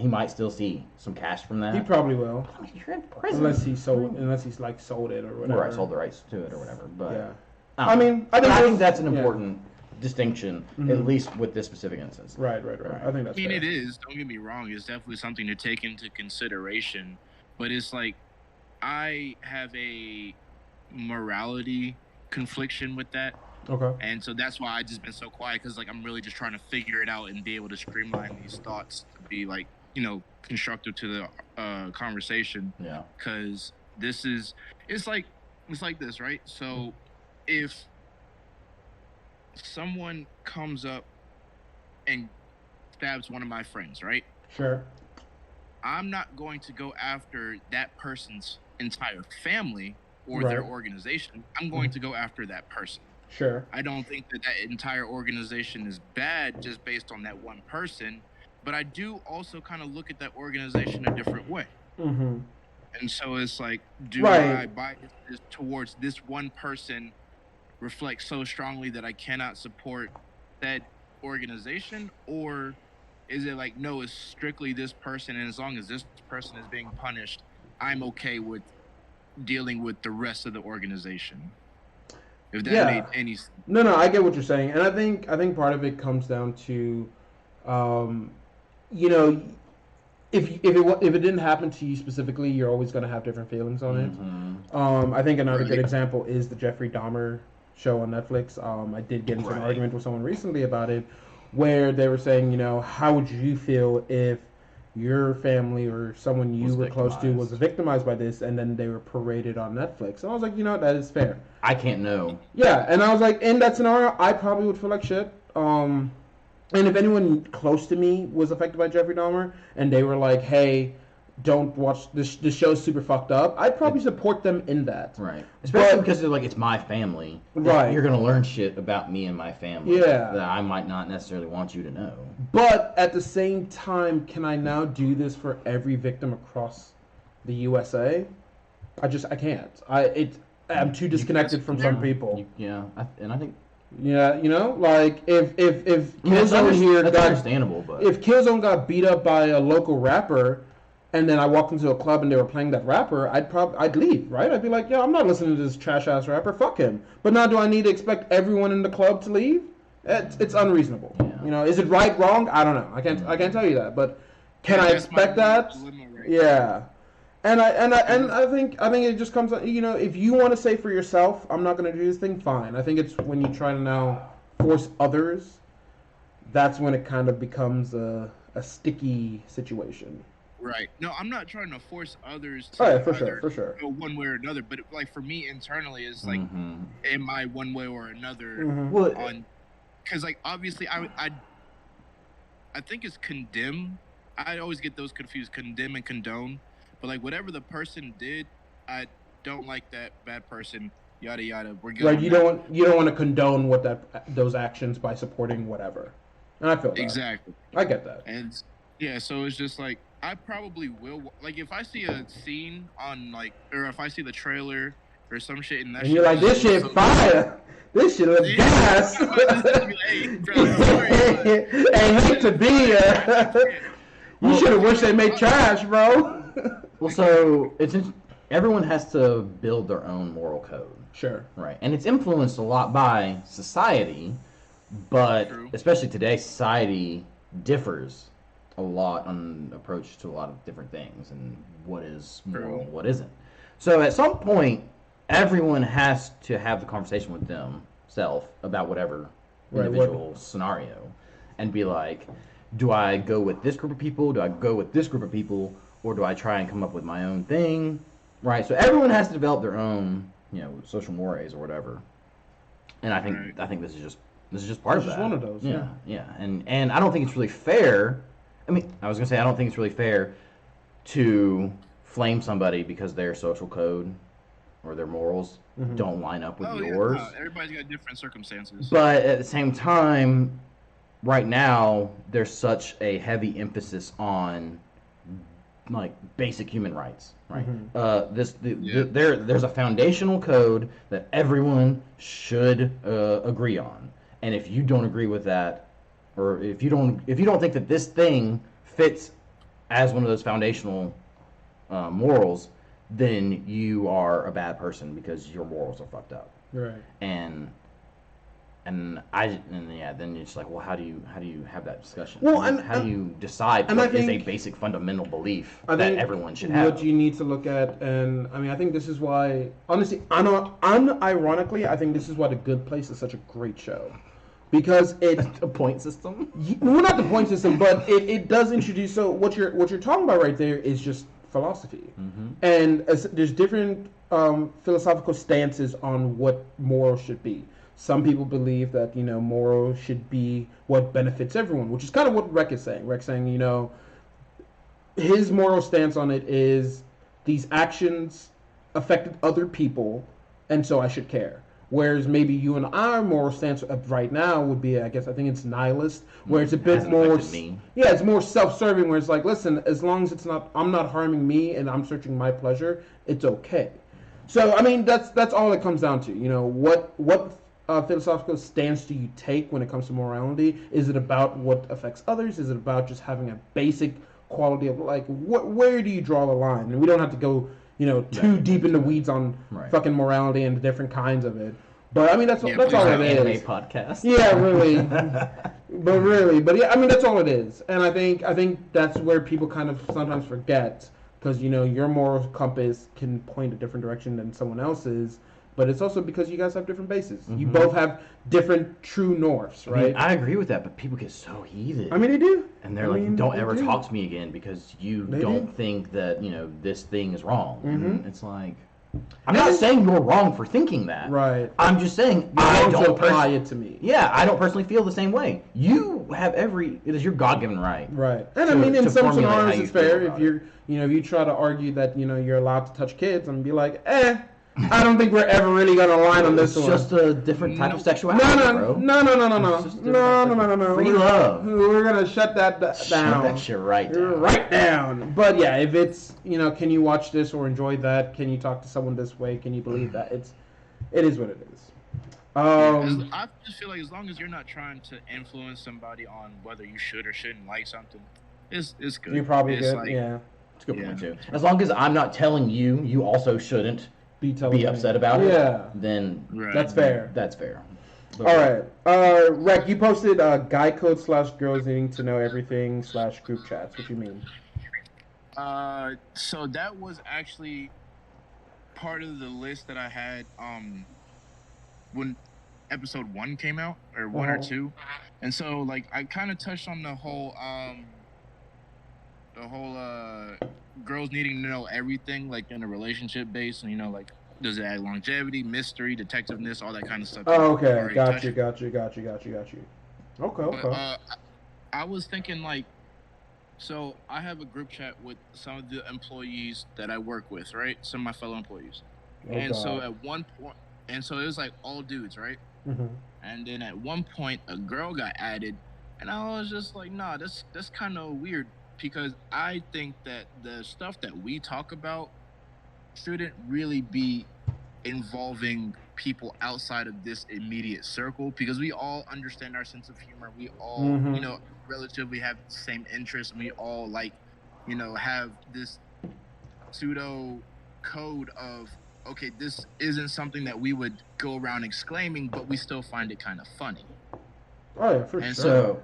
might still see some cash from that. He probably will. I mean, you're in prison. Unless he's like sold it or whatever. Right, sold the rights to it or whatever. But yeah. I think that's an important distinction, at least with this specific instance. Right. I think that's. I mean, it is. Don't get me wrong. It's definitely something to take into consideration, but it's like I have a morality confliction with that. Okay. And so that's why I just been so quiet, because like I'm really just trying to figure it out and be able to streamline these thoughts to be like constructive to the conversation. Yeah. Because it's like this, right? So if someone comes up and stabs one of my friends, right? Sure. I'm not going to go after that person's entire family or their organization. I'm going to go after that person. Sure. I don't think that entire organization is bad just based on that one person, but I do also kind of look at that organization a different way. Mm-hmm. And so it's like, do I bias towards this one person reflect so strongly that I cannot support that organization, or is it like, no, it's strictly this person, and as long as this person is being punished, I'm okay with dealing with the rest of the organization? If that made any sense. No, I get what you're saying, and I think part of it comes down to, if it didn't happen to you specifically, you're always going to have different feelings on it. I think another good example is the Jeffrey Dahmer show on Netflix. I did get into an argument with someone recently about it, where they were saying, how would you feel if your family or someone you were close to was victimized by this, and then they were paraded on Netflix? And I was like, that is fair. I can't know. Yeah, and I was like, in that scenario, I probably would feel like shit. And if anyone close to me was affected by Jeffrey Dahmer, and they were like, "Hey, don't watch this. This show's super fucked up," I'd probably support them in that. Right. Especially because they're like, it's my family. Right. You're gonna learn shit about me and my family. Yeah. That I might not necessarily want you to know. But at the same time, can I now do this for every victim across the USA? I can't. I'm too disconnected from some people. I think. Yeah, like if Killzone here that's understandable, but if Killzone got beat up by a local rapper, and then I walked into a club and they were playing that rapper, I'd leave, right? I'd be like, yeah, I'm not listening to this trash ass rapper. Fuck him. But now, do I need to expect everyone in the club to leave? It's unreasonable. Yeah. Is it right, wrong? I don't know. I can't tell you that. But can I expect that? Yeah. And I think it just comes, if you want to say for yourself, I'm not going to do this thing, fine. I think it's when you try to now force others, that's when it kind of becomes a sticky situation. Right. No, I'm not trying to force others to for sure. go one way or another, but like for me internally, it's like, am I one way or another on? Because like obviously, I think it's condemn. I always get those confused, condemn and condone. But like whatever the person did, I don't like that bad person. Yada yada. We're good. Right. You don't want to condone those actions by supporting whatever. And I feel that. Exactly. I get that. And yeah, so it's just like I probably will. Like if I see a scene on or if I see the trailer or some shit in that. And you're like, this shit fire. This shit looks gas. Hey, hate to be here. You should have wished they made trash, bro. Well, so everyone has to build their own moral code. Sure. Right. And it's influenced a lot by society, but especially today, society differs a lot on approach to a lot of different things and what is moral and what isn't. So at some point, everyone has to have the conversation with themselves about whatever individual scenario and be like, do I go with this group of people? Do I go with this group of people? Or do I try and come up with my own thing? Right. So everyone has to develop their own, social mores or whatever. And I think this is just part of that. It's just one of those. Yeah. Yeah. And I don't think it's really fair. I mean, I was gonna say I don't think it's really fair to flame somebody because their social code or their morals don't line up with yours. Yeah, no, everybody's got different circumstances. But at the same time, right now there's such a heavy emphasis on like basic human rights, right? There's a foundational code that everyone should agree on, and if you don't agree with that, or if you don't think that this thing fits as one of those foundational morals, then you are a bad person because your morals are fucked up. Right. And then it's like, well, how do you have that discussion? Well, how do you decide what is a basic fundamental belief that everyone should have? What you need to look at, and I mean, I think this is why, honestly, unironically, I think this is why The Good Place is such a great show. Because it's a point system. Well, not the point system, but it does introduce. So what you're talking about right there is just philosophy, and there's different philosophical stances on what morals should be. Some people believe that morals should be what benefits everyone, which is kind of what Rek is saying. Rek's saying his moral stance on it is these actions affected other people, and so I should care. Whereas maybe you and our moral stance right now would be, I think it's nihilist, where it's a bit more, it's more self-serving, where it's like, listen, as long as I'm not harming me and I'm searching my pleasure, it's okay. So I mean, that's all it comes down to. What philosophical stance do you take when it comes to morality? Is it about what affects others? Is it about just having a basic quality of where do you draw the line? And we don't have to go too deep in the weeds on fucking morality and the different kinds of it. But I mean, that's all it is. Anime podcast. Yeah, really. But yeah, I mean, that's all it is. And I think that's where people kind of sometimes forget, because your moral compass can point a different direction than someone else's. But it's also because you guys have different bases. You both have different true norths, right? I mean, I agree with that, but people get so heated. I mean, they do. And they're like, don't ever talk to me again because you don't think that, this thing is wrong. And it's like, I'm not saying you're wrong for thinking that. Right. I'm just saying I don't apply it to me. Yeah, I don't personally feel the same way. You have it is your God-given right. Right. And I mean, in some scenarios, it's fair if if you try to argue that you're allowed to touch kids and be like, I don't think we're ever really gonna align on this one. It's just a different type of sexuality, bro. No. Free love. We're gonna shut that down. Shut that shit right down. Right down. But yeah, if it's can you watch this or enjoy that? Can you talk to someone this way? Can you believe that? It is what it is. I just feel like as long as you're not trying to influence somebody on whether you should or shouldn't like something, it's good. You're probably good. Yeah. It's a good point too. As long as I'm not telling you also shouldn't be upset about it. Yeah. Then that's fair. That's fair. But all right. Rec, you posted guy code / girls needing to know everything / group chats. What you mean? So that was actually part of the list that I had when episode 1 came out, or 1 or 2. And so like I kind of touched on the whole girls needing to know everything, like in a relationship base, and like does it add longevity, mystery, detectiveness, all that kind of stuff. Oh, okay, got you. Okay. But, I was thinking like, so I have a group chat with some of the employees that I work with, right? Some of my fellow employees. So at one point, and so it was like all dudes, right? Mm-hmm. And then at one point, a girl got added, and I was just like, nah, that's kind of weird, because I think that the stuff that we talk about shouldn't really be involving people outside of this immediate circle, because we all understand our sense of humor. We all, relatively have the same interests, and we all have this pseudo code of, okay, this isn't something that we would go around exclaiming, but we still find it kind of funny. Oh yeah, for sure. So,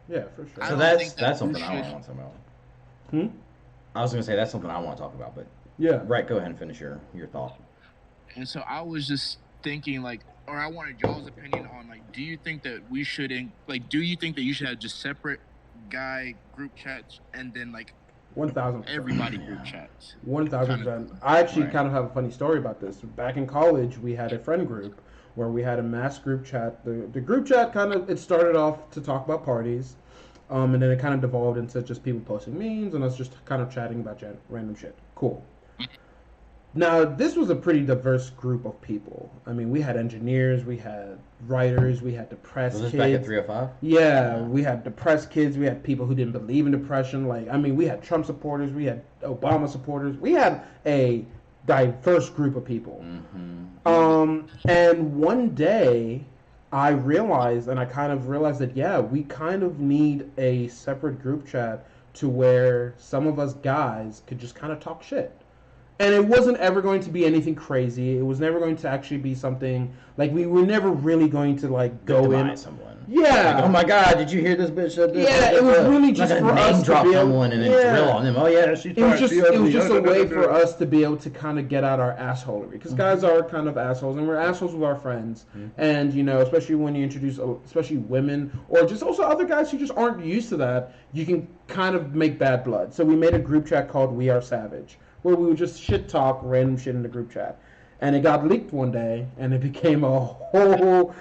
yeah, for sure. So that's something I want to talk about. I was gonna say that's something I want to talk about, but yeah, right. Go ahead and finish your thought. And so I was just thinking, or I wanted y'all's opinion on, do you think that we shouldn't, do you think that you should have just separate guy group chats and then 1,000% everybody group chats? 1,000%. I actually kind of have a funny story about this. Back in college, we had a friend group where we had a mass group chat. The group chat it started off to talk about parties, and then it kind of devolved into just people posting memes and us just kind of chatting about random shit. Cool. Now, this was a pretty diverse group of people. I mean, we had engineers, we had writers, we had depressed kids. Was this back at 305? Yeah, we had depressed kids, we had people who didn't believe in depression. We had Trump supporters, we had Obama supporters. We had a diverse group of people. Mm-hmm. And one day, I realized that, we kind of need a separate group chat to where some of us guys could just kind of talk shit. And it wasn't ever going to be anything crazy. It was never going to actually be something we were never really going to go in. Someone. Yeah. Oh my God! Did you hear this bitch? It was really just for us to be someone and then drill on them. Oh yeah, it was just a way for us to be able to kind of get out our assholery, because guys are kind of assholes, and we're assholes with our friends. And especially when you introduce, especially women or just also other guys who just aren't used to that, you can kind of make bad blood. So we made a group chat called We Are Savage, where we would just shit talk random shit in the group chat. And it got leaked one day, and it became a whole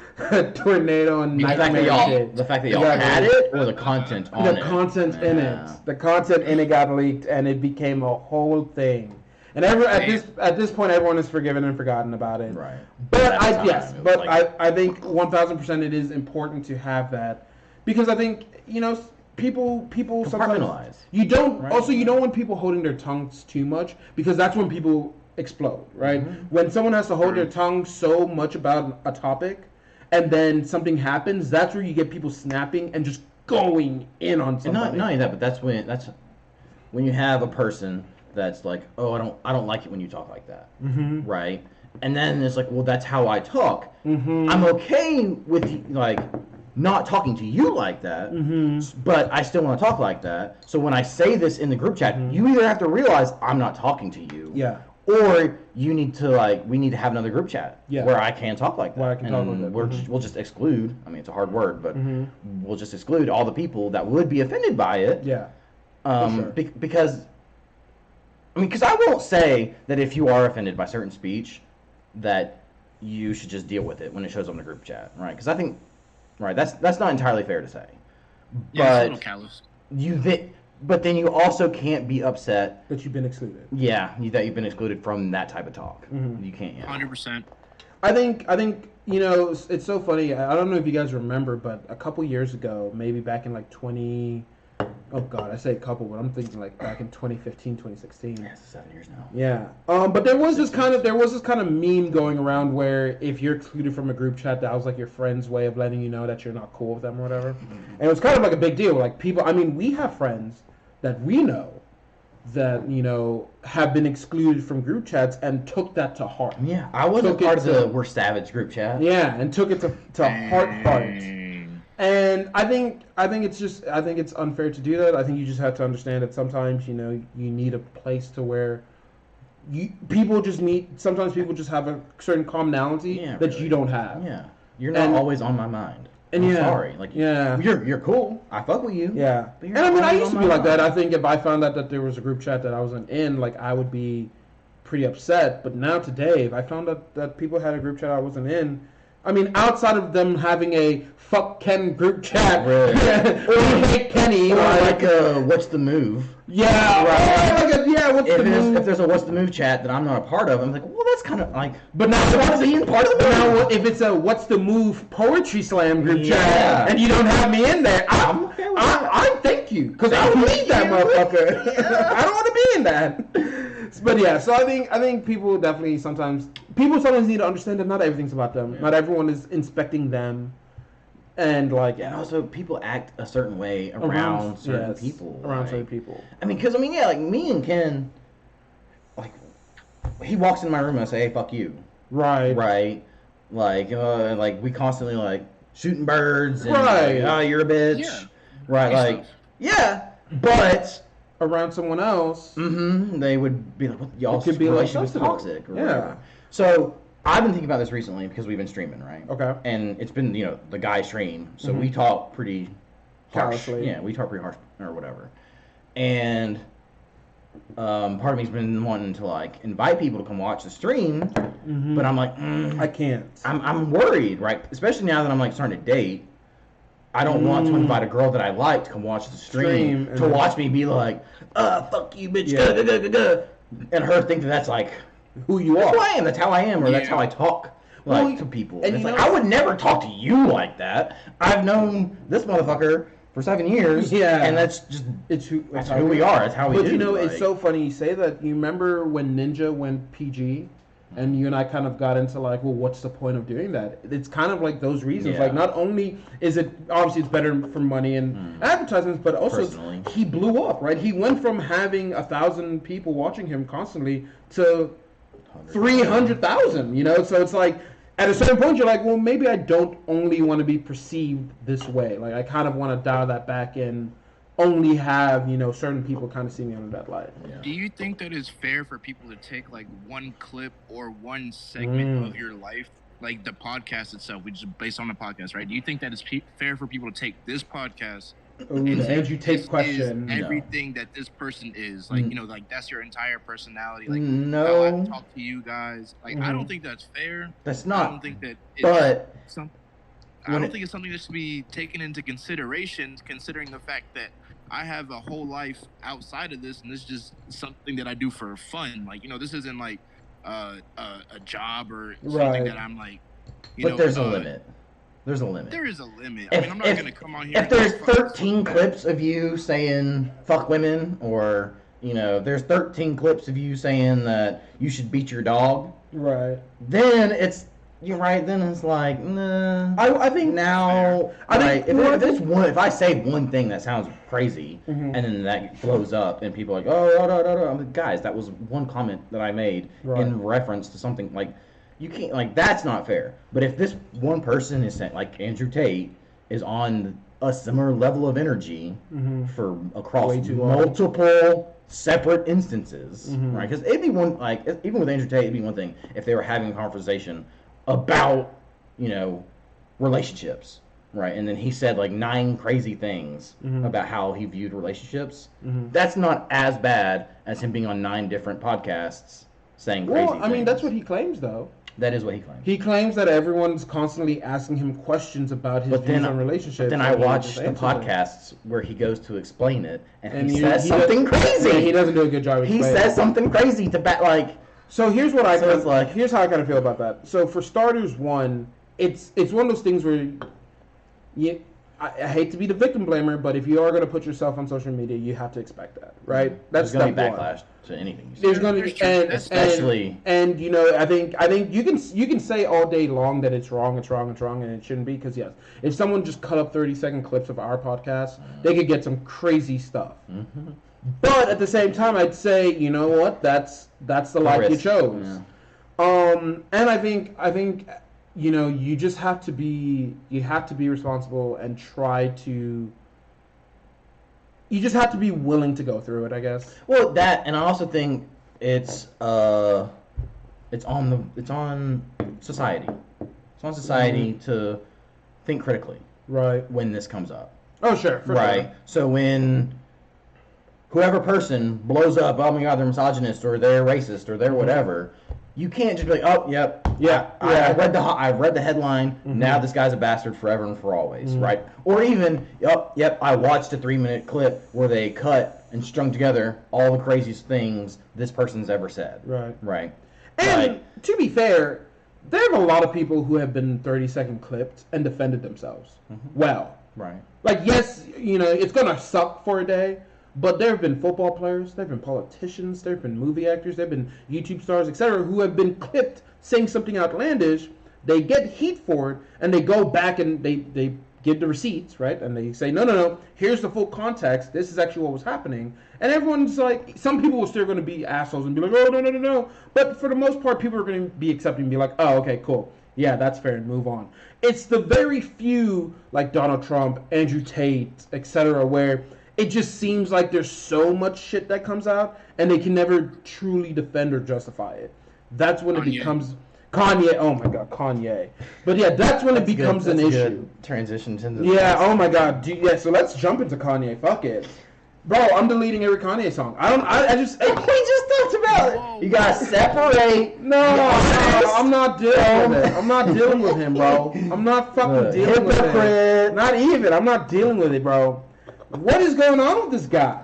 tornado and nightmare shit. The fact that y'all had it, or the content on it? The content in it. The content in it got leaked, and it became a whole thing. And at this point, everyone is forgiven and forgotten about it. Right. But I think 1,000% it is important to have that, because I think people sometimes you don't. Right. Also, you don't want people holding their tongues too much, because that's when people explode, right? When someone has to hold their tongue so much about a topic, and then something happens, that's where you get people snapping and just going in on somebody. And not only that, but that's when you have a person that's like, oh, I don't like it when you talk like that, right? And then it's like, well, that's how I talk. I'm okay with not talking to you like that, but I still want to talk like that. So when I say this in the group chat, you either have to realize I'm not talking to you, or you need to we need to have another group chat where I can talk like that. Where I can talk like that. We'll just exclude. I mean, it's a hard word, but we'll just exclude all the people that would be offended by it. Yeah. Because I mean, because I won't say that if you are offended by certain speech, that you should just deal with it when it shows up in the group chat, right? Because I think, right, that's not entirely fair to say. Yeah, it's a But little callous. but then you also can't be upset that you've been excluded. Yeah, that you've been excluded from that type of talk. You can't. 100%. I think it's so funny. I don't know if you guys remember, but a couple years ago, maybe back in like 20. Oh God, I say a couple, but I'm thinking like back in 2015, 2016. Yeah, it's 7 years now. Yeah. But there was this kind of meme going around where if you're excluded from a group chat, that was like your friend's way of letting you know that you're not cool with them or whatever. And it was kind of like a big deal. Like people, I mean, we have friends that we know that have been excluded from group chats and took that to heart. Yeah, I wasn't part of the We're Savage group chat. Yeah, and took it to heart. And I think it's unfair to do that. I think you just have to understand that sometimes you need a place to where people just meet. Sometimes people just have a certain commonality that you don't have. Yeah, you're not always on my mind. And I'm sorry. Like you're cool. I fuck with you. Yeah. And I mean, I used to be like that. I think if I found out that there was a group chat that I wasn't in, like I would be pretty upset. But now today, if I found out that people had a group chat I wasn't in, I mean, outside of them having a fuck Ken group chat, or hate Kenny, or like what's the move? Yeah, right. What's the move? If there's a what's the move chat that I'm not a part of, I'm like, well, that's kind of like. But now I want to be part of the move. Now, if it's a what's the move poetry slam group chat, and you don't have me in there, I thank you because I don't need that motherfucker. I don't want to be in that. But yeah, so I think people definitely sometimes need to understand that not everything's about them. Yeah. Not everyone is inspecting them. And and also people act a certain way around certain people. Around certain people. I mean, because like me and Ken, like he walks in my room and I say, "Hey, fuck you." Right. Like we constantly like shooting birds. And, right. Oh, you're a bitch. Yeah. Right. Like but around someone else, they would be like, "What y'all?" Could be like toxic or whatever. So. I've been thinking about this recently because we've been streaming, right? Okay. And it's been, the guy stream, so we talk pretty harsh. Callously. Yeah, we talk pretty harsh or whatever. And part of me's been wanting to like invite people to come watch the stream, but I'm like, I can't. I'm worried, right? Especially now that I'm like starting to date. I don't want to invite a girl that I like to come watch the stream to watch me be like, fuck you, bitch, and her think that that's like. Who you are. That's who I am. That's how I am, or that's how I talk to people. And it's like, I would never talk to you like that. I've known this motherfucker for 7 years. Yeah. And that's just that's who we are. That's how we do. But it's so funny you say that. You remember when Ninja went PG? And you and I kind of got into like, well, what's the point of doing that? It's kind of like those reasons. Yeah. Like, not only is it obviously it's better for money and advertisements, but also he blew up, right? He went from having 1,000 people watching him constantly to 300,000, so it's like at a certain point you're like, well, maybe I don't only want to be perceived this way. Like I kind of want to dial that back and only have certain people kind of see me under that light. Yeah. Do you think that it's fair for people to take like one clip or one segment of your life, like the podcast itself, which is based on the podcast, right? Do you think that it's fair for people to take this podcast? Andrew Tate question. Everything that this person is, like, like that's your entire personality. Like, no, how I talk to you guys. Like, I don't think that's fair. That's not. I don't think that. I don't think it's something that should be taken into consideration, considering the fact that I have a whole life outside of this, and this is just something that I do for fun. Like, this isn't like a job or something that I'm like. But there's a limit. There's a limit. There is a limit. I mean, I'm not going to come on here. If there's 13 clips of you saying fuck women, or, there's 13 clips of you saying that you should beat your dog. Right. Then you're right, then it's like, nah. I think now, if I say one thing that sounds crazy, and then that blows up, and people are like, I'm like, guys, that was one comment that I made in reference to something, like, you can't, like, that's not fair. But if this one person is saying, like Andrew Tate is on a similar level of energy for across multiple separate instances, right? Because it'd be one, like, even with Andrew Tate, it'd be one thing if they were having a conversation about, relationships, Right, and then he said like 9 crazy things about how he viewed relationships. That's not as bad as him being on 9 different podcasts saying crazy things. Well, I mean, that's what he claims, though. That is what he claims. He claims that everyone's constantly asking him questions about his views on relationships. But then I watch the podcasts where he goes to explain it, and he says something crazy. Yeah, he doesn't do a good job explaining it. He says something crazy to like... So here's what here's how I kind of feel about that. So for starters, one, it's one of those things where I hate to be the victim blamer, but if you are going to put yourself on social media, you have to expect that, right? That's going to be backlash to anything you say. There's going to be, especially, and you know, I think you can say all day long that it's wrong, and it shouldn't be, because yes, if someone just cut up 30-second clips of our podcast, they could get some crazy stuff. But at the same time, I'd say, you know what, that's the life you chose. Yeah. And I think. You know, you just have to be responsible and you just have to be willing to go through it, I guess. Well, that, and I also think it's on society. It's on society to think critically. Right. When this comes up. Oh, sure. Right. So when whoever person blows up, oh my God, they're misogynist or they're racist or they're whatever, you can't just be like, oh, yep, I read the headline. Now this guy's a bastard forever and for always, right? Or even, yep, I watched a 3-minute clip where they cut and strung together all the craziest things this person's ever said. Right. And to be fair, there are a lot of people who have been 30-second clipped and defended themselves well. Right. Like, yes, you know, it's gonna suck for a day. But there have been football players, there have been politicians, there have been movie actors, there have been YouTube stars, etc., who have been clipped saying something outlandish. They get heat for it, and they go back and they give the receipts, right? And they say, no, here's the full context. This is actually what was happening. And everyone's like, some people are still going to be assholes and be like, oh, no. But for the most part, people are going to be accepting and be like, oh, okay, cool. Yeah, that's fair, and move on. It's the very few, like Donald Trump, Andrew Tate, etc., where it just seems like there's so much shit that comes out, and they can never truly defend or justify it. That's when it becomes Kanye. Oh my God, Kanye. But yeah, that's when it becomes an issue. Good transition to the oh my God. So let's jump into Kanye. Fuck it, bro. I'm deleting every Kanye song. I just. We just talked about it. You gotta separate. No, I'm not dealing with it. I'm not dealing with him, bro. I'm not fucking dealing with it. Not even. I'm not dealing with it, bro. What is going on with this guy?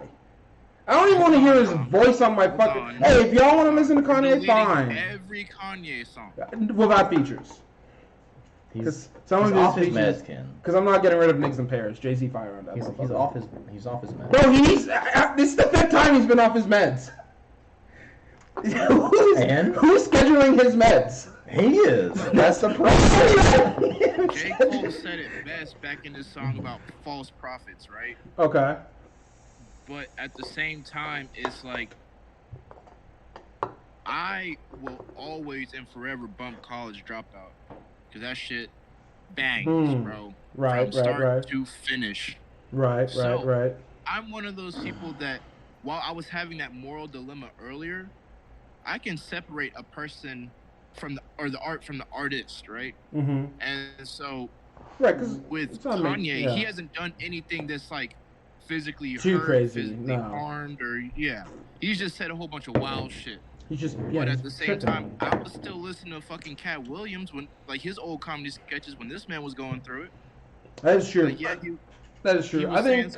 I don't even want to hear his voice on my fucking... Hey, if y'all want to listen to Kanye, fine. Every Kanye song. Without features. Because some of his features... Because I'm not getting rid of Niggas in Paris. Jay-Z fire on that. He's off his meds. Bro, this is the 5th time he's been off his meds. Who's scheduling his meds? He is. That's the problem. J. Cole said it best back in his song about false prophets, right? Okay. But at the same time, it's like, I will always and forever bump College Dropout. Because that shit bangs, bro. From start to finish. Right. I'm one of those people that, while I was having that moral dilemma earlier, I can separate a person from the art from the artist, right? And so, because with Kanye, he hasn't done anything that's like physically too hurt, crazy, physically harmed, or he's just said a whole bunch of wild shit. But at the same time, I was still listening to fucking Cat Williams when, like, his old comedy sketches when this man was going through it. That is true. Like, that is true. I think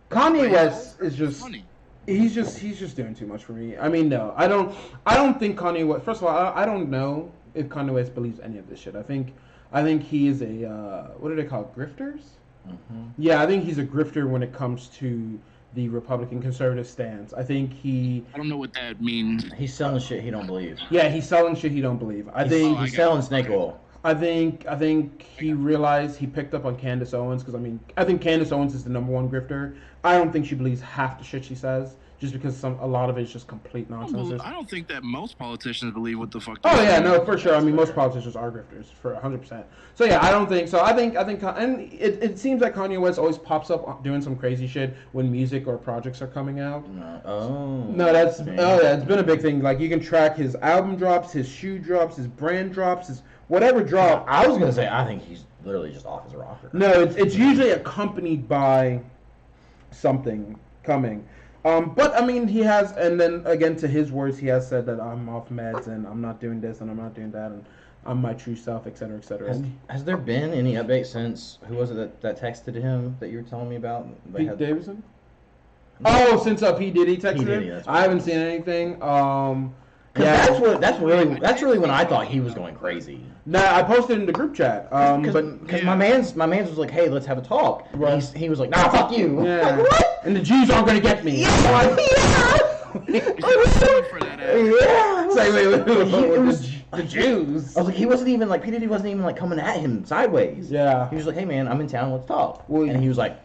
Kanye West is just funny. He's just doing too much for me. I mean, no, I don't think Kanye West. First of all, I don't know if Kanye West believes any of this shit. I think he is a what do they call it? Grifters? Yeah, I think he's a grifter when it comes to the Republican conservative stance. I think I don't know what that means. He's selling shit he don't believe. Yeah, he's selling shit he don't believe. He's selling snake oil. I think he realized he picked up on Candace Owens because I think Candace Owens is the #1 grifter. I don't think she believes half the shit she says, just because a lot of it is just complete nonsense. I don't think that most politicians believe what the fuck. Oh yeah, no, for sure. I mean, most politicians are grifters for 100%. So yeah, I don't think so. I think, and it seems like Kanye West always pops up doing some crazy shit when music or projects are coming out. It's been a big thing. Like, you can track his album drops, his shoe drops, his brand drops, his whatever drop. I was gonna say, I think literally just off his rocker. No, it's usually accompanied by something coming. But I mean, he has, and then again, to his words, he has said that I'm off meds and I'm not doing this and I'm not doing that and I'm my true self, etc., etc. Has there been any update since, who was it that texted him that you were telling me about? Pete Davidson? Oh, since P. Diddy texted him? I haven't seen anything. That's really when I thought he was going crazy. Nah, I posted in the group chat. Because my man's was like, hey, let's have a talk. Right. He was like, nah, fuck you. Yeah. Like, what? And the Jews aren't gonna get me. Yeah. Say, wait. It was the Jews. I was like, he wasn't even like, P. Diddy wasn't even like coming at him sideways. Yeah. He was like, hey man, I'm in town, let's talk. Well, and he was like,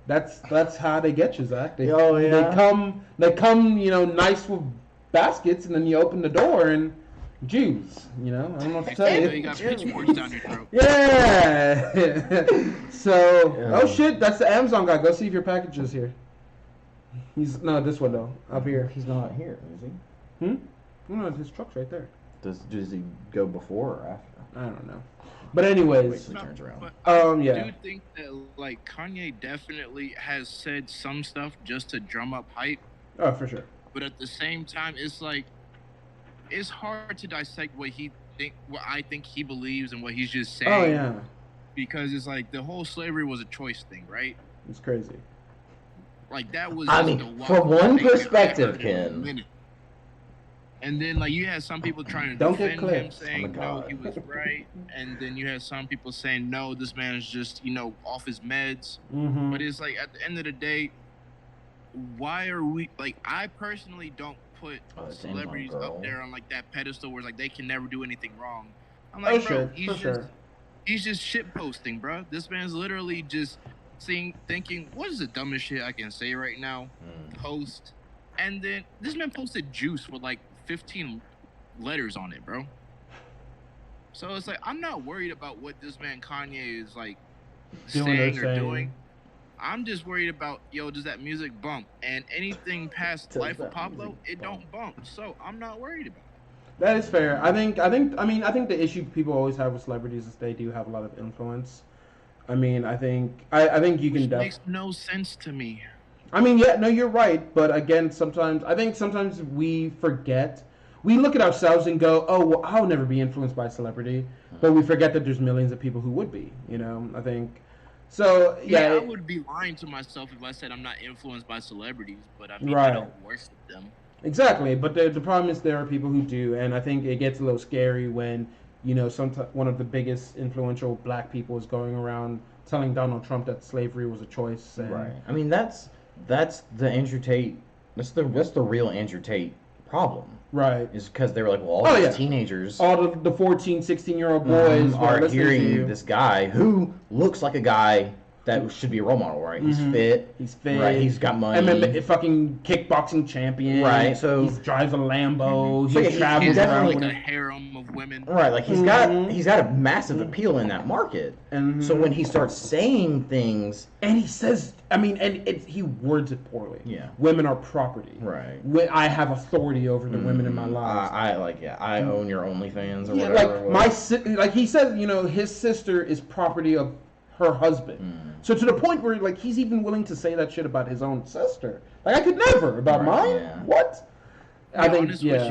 that's how they get you, Zach. They come, nice with baskets, and then you open the door and Jews. I don't know what to tell you. You got pitchforks down your throat. Yeah. So, oh shit, that's the Amazon guy. Go see if your package is here. He's this one though, up here. He's not here, is he? No, his truck's right there. Does he go before or after? I don't know. But anyways, wait till he turns around. Yeah. I do think that like Kanye definitely has said some stuff just to drum up hype. Oh, for sure. But at the same time, it's like it's hard to dissect what I think he believes and what he's just saying. Oh yeah. Because it's like the whole slavery was a choice thing, right? It's crazy. Like that was. I mean, from one perspective, Ken. And then like you had some people trying to defend him, saying no, he was right, and then you had some people saying no, this man is just off his meds. Mm-hmm. But it's like at the end of the day, why are we like? I personally don't put celebrities up there on like that pedestal where it's like they can never do anything wrong. I'm like, he's just shit posting, bro. This man's literally just thinking, what is the dumbest shit I can say right now? Post, and then this man posted juice with like 15 letters on it, bro. So it's like I'm not worried about what this man Kanye is like saying or doing. I'm just worried about does that music bump? And anything past Life of Pablo, it don't bump. So I'm not worried about it. That is fair. I think the issue people always have with celebrities is they do have a lot of influence. I mean, I think you can definitely makes no sense to me. I mean, yeah, no, you're right. But again, sometimes we forget. We look at ourselves and go, oh, well, I'll never be influenced by a celebrity. But we forget that there's millions of people who would be, I think. So, yeah. I would be lying to myself if I said I'm not influenced by celebrities. But I mean, I don't worship them. Exactly. But the problem is there are people who do. And I think it gets a little scary when, sometimes one of the biggest influential black people is going around telling Donald Trump that slavery was a choice. And, right. I mean, that's the Andrew Tate. That's the real Andrew Tate problem. Right. Is because they were like, well, all these teenagers, all the 14, 16-year-old boys are hearing this guy who looks like a guy that should be a role model, right? He's fit. Right. He's got money. MMA fucking kickboxing champion. Right. So he drives a Lambo. So he travels around like a harem of women. Right. Like he's got a massive appeal in that market. So when he starts saying things, and he says, he words it poorly. Yeah. Women are property. Right. I have authority over the women in my life. I own your OnlyFans or whatever. Like he says, his sister is property of her husband. So to the point where like he's even willing to say that shit about his own sister. Like I could never about mine. Yeah. What? I think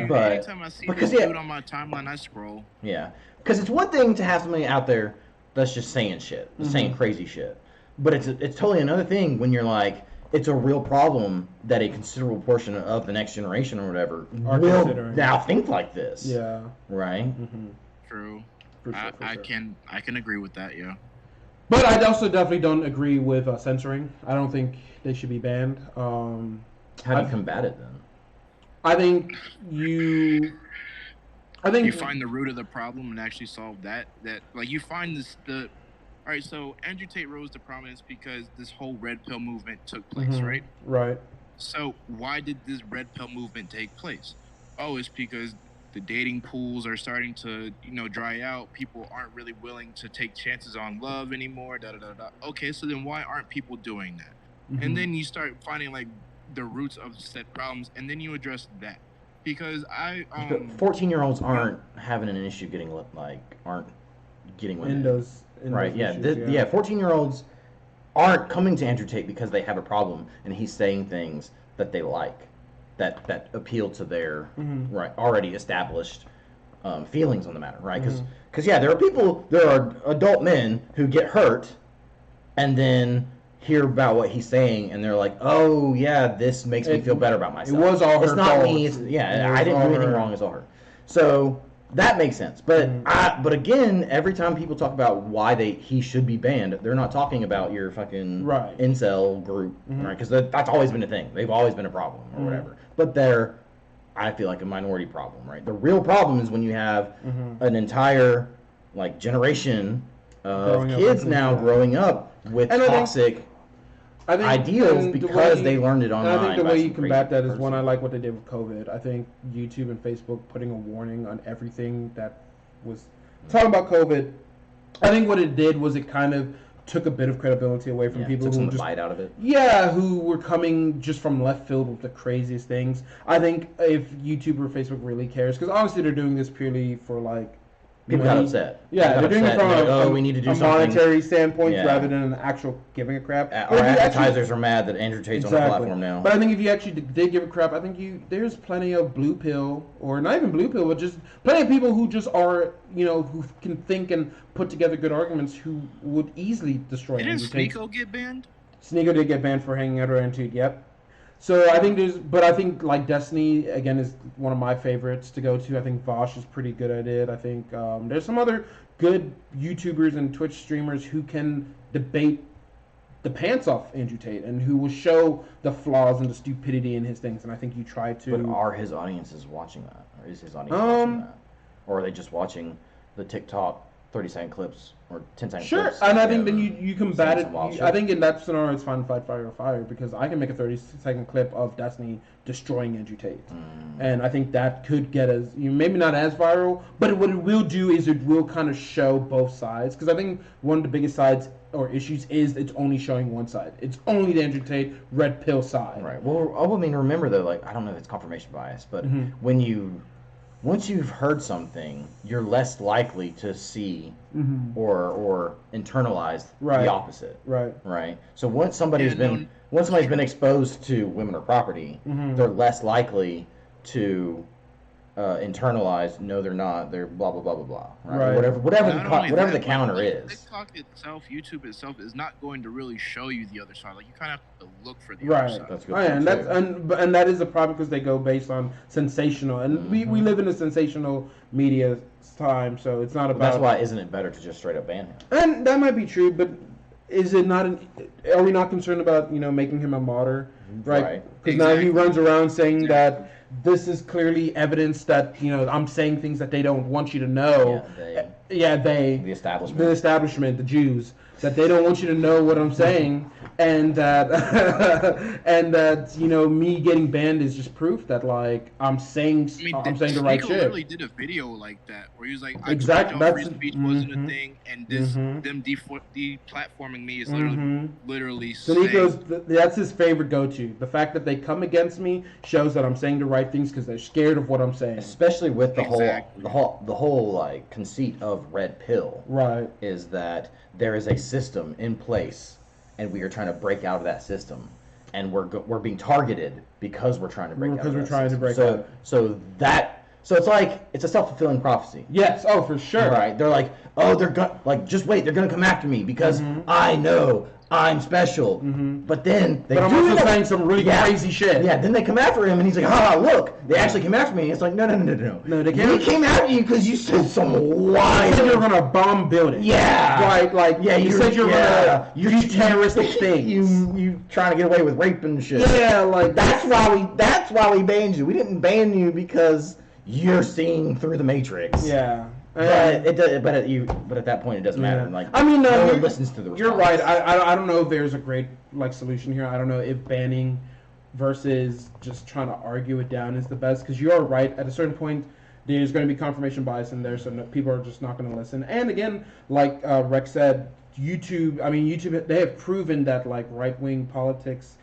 but anytime I see this dude on my timeline, I scroll. Yeah, because it's one thing to have somebody out there that's just saying shit, saying crazy shit, but it's totally another thing when you're like, it's a real problem that a considerable portion of the next generation or whatever will now think like this. Yeah. Right. True. I can agree with that. Yeah. But I also definitely don't agree with censoring. I don't think they should be banned. How do you combat it then? I think you find the root of the problem and actually solve that. That like you find all right. So Andrew Tate rose to prominence because this whole red pill movement took place, right? Right. So why did this red pill movement take place? Oh, it's because the dating pools are starting to, dry out. People aren't really willing to take chances on love anymore. Okay, so then why aren't people doing that? And then you start finding like the roots of said problems, and then you address that. Because 14-year-olds aren't having an issue aren't getting women. Right. Yeah. Issues, Yeah. 14-year-olds aren't coming to Andrew Tate because they have a problem and he's saying things that they like, that appeal to their right already established feelings on the matter. Right. Because yeah, there are adult men who get hurt and then hear about what he's saying and they're like, oh yeah, this makes me feel better about myself. It was all her It's not fault. me. I didn't do anything wrong. It's all her. So that makes sense. But but again, every time people talk about why he should be banned, they're not talking about your fucking incel group, right? Because that's always been a thing. They've always been a problem or whatever. But they're, I feel like, a minority problem, right? The real problem is when you have an entire like generation of kids now growing up with toxic ideals because they learned it online. And I think the way you combat that is, one, I like what they did with COVID. I think YouTube and Facebook putting a warning on everything that was talking about COVID. I think what it did was it kind of took a bit of credibility away from people who just bite out of it. Yeah, who were coming just from left field with the craziest things. I think if YouTube or Facebook really cares, because obviously they're doing this purely for like. People got upset. Yeah, they're doing it from we need to do a something. monetary standpoint rather than an actual giving a crap. Our advertisers are mad that Andrew Tate's on the platform now. But I think if you actually did give a crap, I think there's plenty of blue pill, or not even blue pill, but just plenty of people who just are, who can think and put together good arguments, who would easily destroy Andrew Tate. Didn't Sneeko get banned? Sneeko did get banned for hanging out around too. Yep. So I think like Destiny again is one of my favorites to go to. I think Vosh is pretty good at it. I think there's some other good YouTubers and Twitch streamers who can debate the pants off Andrew Tate and who will show the flaws and the stupidity in his things. And I think you try to. But are his audiences watching that, or is his audience watching that, or are they just watching the TikTok 30-second clips or 10-second clips? Sure, and I think then you combat it. I think in that scenario it's fine to fight fire or fire, because I can make a 30-second clip of Destiny destroying Andrew Tate. And I think that could get as, maybe not as viral, but what it will do is it will kind of show both sides, because I think one of the biggest sides or issues is it's only showing one side. It's only the Andrew Tate red pill side. Right. Well, I mean, remember though, like, I don't know if it's confirmation bias, but once you've heard something, you're less likely to see or internalize the opposite. Right. So once somebody's been exposed to women or property, they're less likely to internalize. No, they're not. They're blah blah blah blah blah. Right. Whatever the counter is. TikTok itself, YouTube itself, is not going to really show you the other side. Like, you kind of have to look for the other side. That's good. And that is a problem, because they go based on sensational, and we live in a sensational media time, so it's not about. That's why isn't it better to just straight up ban him? And that might be true, but is it not? Are we not concerned about making him a martyr? Right. Because now he runs around saying that. This is clearly evidence that I'm saying things that they don't want you to know. They. The establishment, the Jews, that they don't want you to know what I'm saying, and that me getting banned is just proof that like I'm saying the right shit. Literally did a video like that where he was like, exactly, I free speech wasn't a thing, and them deplatforming me is literally saying. That's his favorite go-to. The fact that they come against me shows that I'm saying the right things because they're scared of what I'm saying. Especially with the whole like conceit of red pill. Right. Is that there is a system in place, and we are trying to break out of that system, and we're being targeted because we're trying to break out. Because we're trying to break out. So it's like it's a self-fulfilling prophecy. Yes. Oh, for sure. Right. They're like, oh, just wait. They're gonna come after me because I know I'm special. But then I'm also saying some really crazy shit. Yeah. Then they come after him, and he's like, look, they actually came after me. It's like, no. No, they came after you because you said some wild. You said you were gonna bomb buildings. Yeah. Right. Like you said you were gonna do terroristic things. You trying to get away with rape and shit. Yeah. Like that's why we banned you. We didn't ban you because you're seeing through the Matrix. Yeah. But at that point it doesn't matter. Like, I mean, no one listens to the response. You're right. I don't know if there's a great solution here. I don't know if banning versus just trying to argue it down is the best, because you are right. At a certain point, there's going to be confirmation bias in there, so people are just not going to listen. And again, like Rex said, YouTube. They have proven that like right-wing politics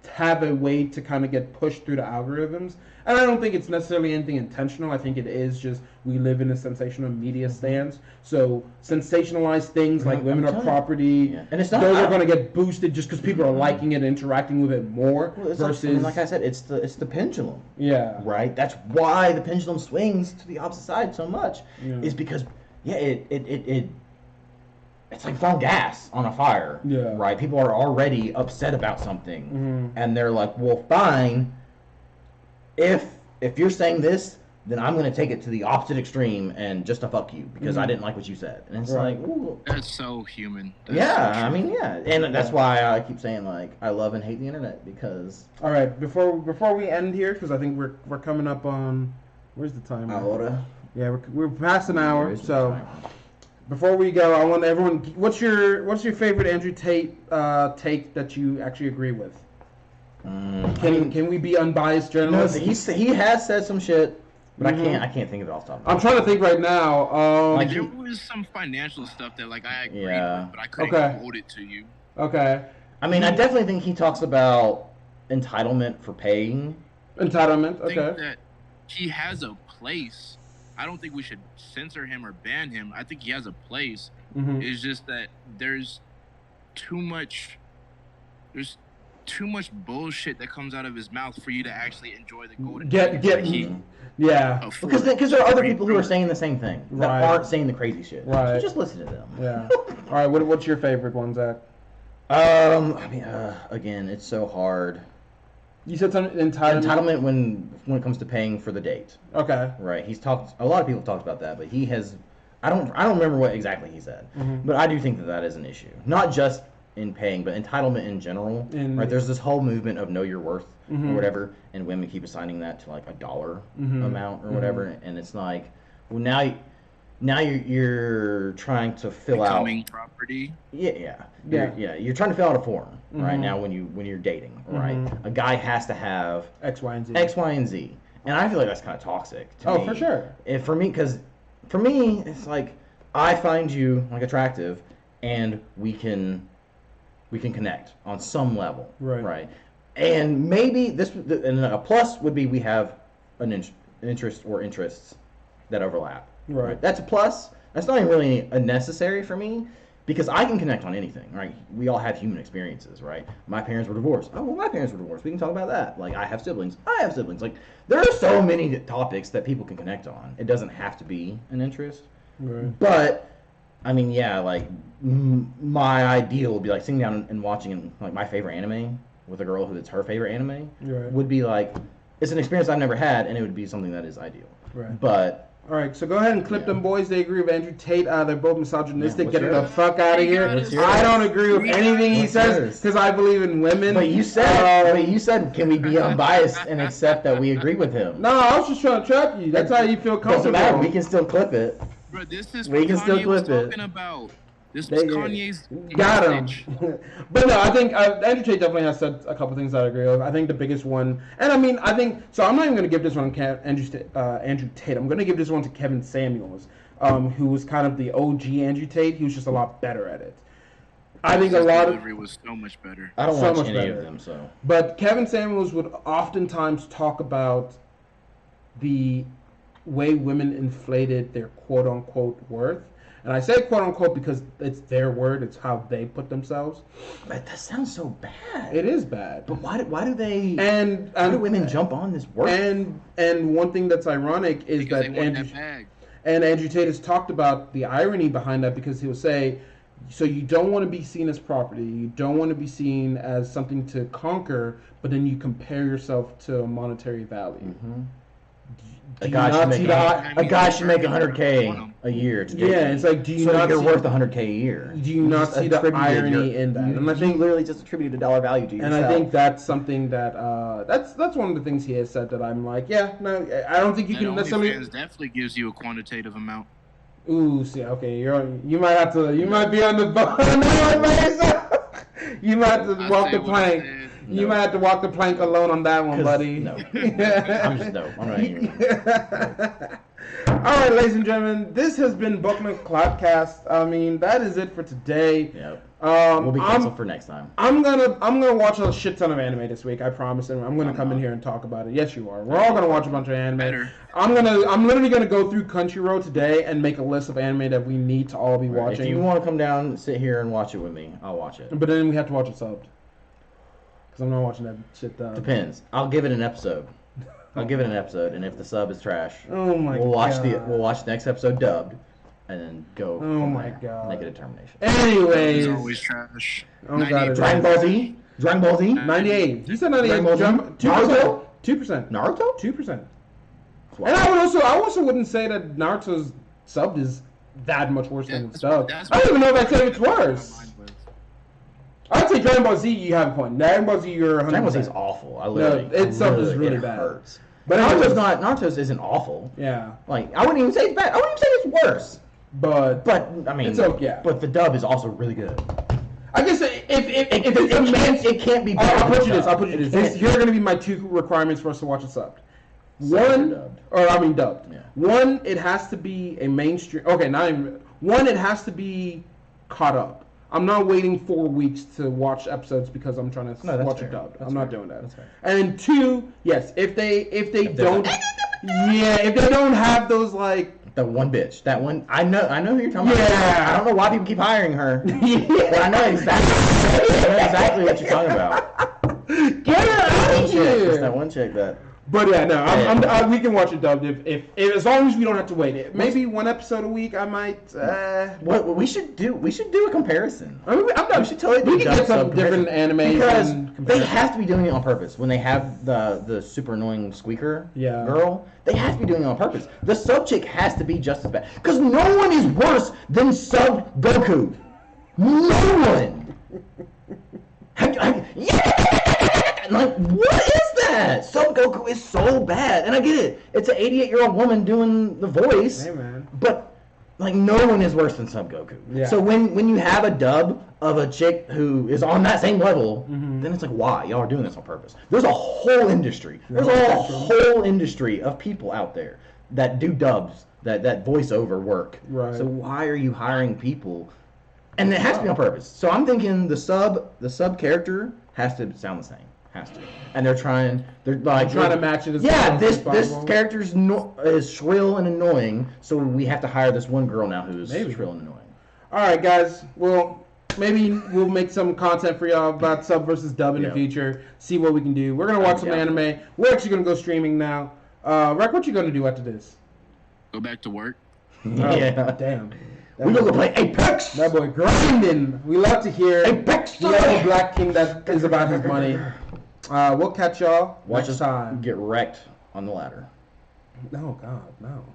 have a way to kind of get pushed through the algorithms. And I don't think it's necessarily anything intentional. I think it is just we live in a sensational media stance. So sensationalized things like women are property, and it's not, those are going to get boosted just because people are liking it, interacting with it more. Versus, like I said, it's the pendulum. Yeah. Right. That's why the pendulum swings to the opposite side so much. Yeah. Is because it's like throwing gas on a fire. Yeah. Right. People are already upset about something, and they're like, "Well, fine. If you're saying this, then I'm going to take it to the opposite extreme and just to fuck you because I didn't like what you said." And it's like, ooh. That's so human. I mean, yeah. And that's why I keep saying, like, I love and hate the internet because... All right, before we end here, because I think we're coming up on... Where's the time? Ahora. Yeah, we're past an hour, so... Before we go, I want everyone... What's your favorite Andrew Tate take that you actually agree with? Can we be unbiased journalists? No, he has said some shit, but I can't think of it off the top of my head. I'm trying to think right now. Like there was some financial stuff that like I agreed with, but I couldn't quote it to you. Okay. I mean, I definitely think he talks about entitlement for paying. Entitlement. Okay. I think that he has a place. I don't think we should censor him or ban him. I think he has a place. It's just that there's too much bullshit that comes out of his mouth for you to actually enjoy the golden. Yeah. Because there are other people who are saying the same thing that aren't saying the crazy shit. Right. So just listen to them. Yeah. All right. What's your favorite one, Zach? I mean, again, it's so hard. You said something entitlement when it comes to paying for the date. Okay. Right. A lot of people talked about that, but he has. I don't remember what exactly he said, but I do think that is an issue. Not just in paying, but entitlement in general. Right. There's this whole movement of know your worth or whatever, and women keep assigning that to like a dollar amount or whatever, and it's like, well, now you're trying to fill Becoming out property. Yeah. You're trying to fill out a form right now when you're dating, right? A guy has to have X, Y, and Z, and I feel like that's kind of toxic. To me. For sure. And for me, it's like I find you like attractive, and we can connect on some level, right? And maybe and a plus would be we have an interest or interests that overlap. Right. That's a plus. That's not even really a necessary for me because I can connect on anything, right? We all have human experiences, right? My parents were divorced. Oh, well, my parents were divorced. We can talk about that. Like, I have siblings. I have siblings. Like, there are so many topics that people can connect on. It doesn't have to be an interest. Right. But, I mean, yeah, like, my ideal would be, like, sitting down and watching, like, my favorite anime with a girl who it's her favorite anime would be, like, it's an experience I've never had, and it would be something that is ideal. Right. But... All right, so go ahead and clip them boys. They agree with Andrew Tate. They're both misogynistic. Get the fuck out of here. I don't agree with anything he says because I believe in women. But you said, can we be unbiased and accept that we agree with him? No, I was just trying to trap you. That's how you feel comfortable. Doesn't matter. We can still clip it. Bro, this is we what can Kanye still was clip talking about. This was Kanye's got him. But no, I think Andrew Tate definitely has said a couple things that I agree with. I think the biggest one, and I mean, I think so. I'm not even going to give this one to Andrew Tate. I'm going to give this one to Kevin Samuels, who was kind of the OG Andrew Tate. He was just a lot better at it. I think a lot of delivery was so much better. I don't watch any of them, so. But Kevin Samuels would oftentimes talk about the way women inflated their quote unquote worth. And I say quote unquote because it's their word, it's how they put themselves. But that sounds so bad. It is bad. But why do they why do women jump on this word? And one thing that's ironic is because that Andrew Tate has talked about the irony behind that because he'll say, so you don't want to be seen as property, you don't want to be seen as something to conquer, but then you compare yourself to a monetary value. A guy should make $100K a year. It's like, do you not you're worth $100K a year? Do you not see the irony in that? And I think literally just attributed a dollar value to yourself. And I think that's something that that's one of the things he has said that I'm like, yeah, no, I don't think you can necessarily. OnlyFans definitely gives you a quantitative amount. Ooh, see, okay, you might be on the you might have to walk the plank. No. You might have to walk the plank alone on that one, buddy. No. I'm not even. All right, ladies and gentlemen, this has been Boku No Clout Cast. I mean, that is it for today. Yep. We'll be canceled for next time. I'm gonna watch a shit ton of anime this week. I promise, and I'm gonna come in here and talk about it. Yes, you are. We're all gonna watch a bunch of anime. Better. I'm literally gonna go through Crunchyroll today and make a list of anime that we need to all be watching. If you want to come down and sit here and watch it with me, I'll watch it. But then we have to watch it subbed. Because I'm not watching that shit dubbed. Depends. I'll give it an episode. And if the sub is trash, Oh my we'll watch god. we'll watch the next episode dubbed, and then go. Oh from my there. god. Make a determination. Anyways. It's always trash. Oh god. It's Dragon Ball Z. Dragon Ball Z. 98. You said 98. Dragon Ball Z? 2%. 2%. Naruto. 2%. And I also wouldn't say that Naruto's subbed is that much worse than it's dubbed. I don't even know if I'd say it's worse. I'd say Dragon Ball Z, you have a point. Dragon Ball Z, you're 100%. Dragon Ball Z is awful. I literally. It's subbed is really bad. Hurts. But Naruto's isn't awful. Yeah. Like I wouldn't even say it's bad. I wouldn't even say it's worse. But I mean, it's okay. Yeah. But the dub is also really good. I guess if it can't be better. I'll put you this. Here are going to be my 2 requirements for us to watch it subbed. Dubbed. Yeah. One, it has to be a mainstream. Okay, not even. One, it has to be caught up. I'm not waiting 4 weeks to watch episodes because I'm trying to watch it dubbed. I'm not doing that. That's fair. And 2, yes, if they don't, if they don't have those like. The one bitch. That one. I know who you're talking about. Yeah. I don't know why people keep hiring her. But I know exactly what you're talking about. Get her out of here. It's that one chick that. But yeah, no, we can watch it dubbed if as long as we don't have to wait. Maybe one episode a week. I might. What we should do a comparison. I mean, we should totally. We can get some different anime because they have to be doing it on purpose. When they have the super annoying squeaker girl, they have to be doing it on purpose. The sub chick has to be just as bad because no one is worse than sub Goku. No one. Like, what is that? Sub Goku is so bad. And I get it. It's an 88-year-old woman doing the voice. Hey, man. But, like, no one is worse than Sub Goku. Yeah. So when you have a dub of a chick who is on that same level, then it's like, why? Y'all are doing this on purpose. There's a whole industry. There's a whole industry of people out there that do dubs, that voiceover work. Right. So why are you hiring people? And it has to be on purpose. So I'm thinking the sub character has to sound the same. Has to. And they're trying to match it as this character is shrill and annoying, so we have to hire this one girl now who's shrill and annoying. Alright guys, well maybe we'll make some content for y'all about sub versus dub in the future, see what we can do. We're gonna watch some anime. We're actually gonna go streaming now. Rec, what you gonna do after this? Go back to work. Yeah. Damn. We're gonna play Apex! That boy grinding. We love to hear Apex! We have a black king that is about his money. We'll catch y'all next time. Get wrecked on the ladder. Oh God, no.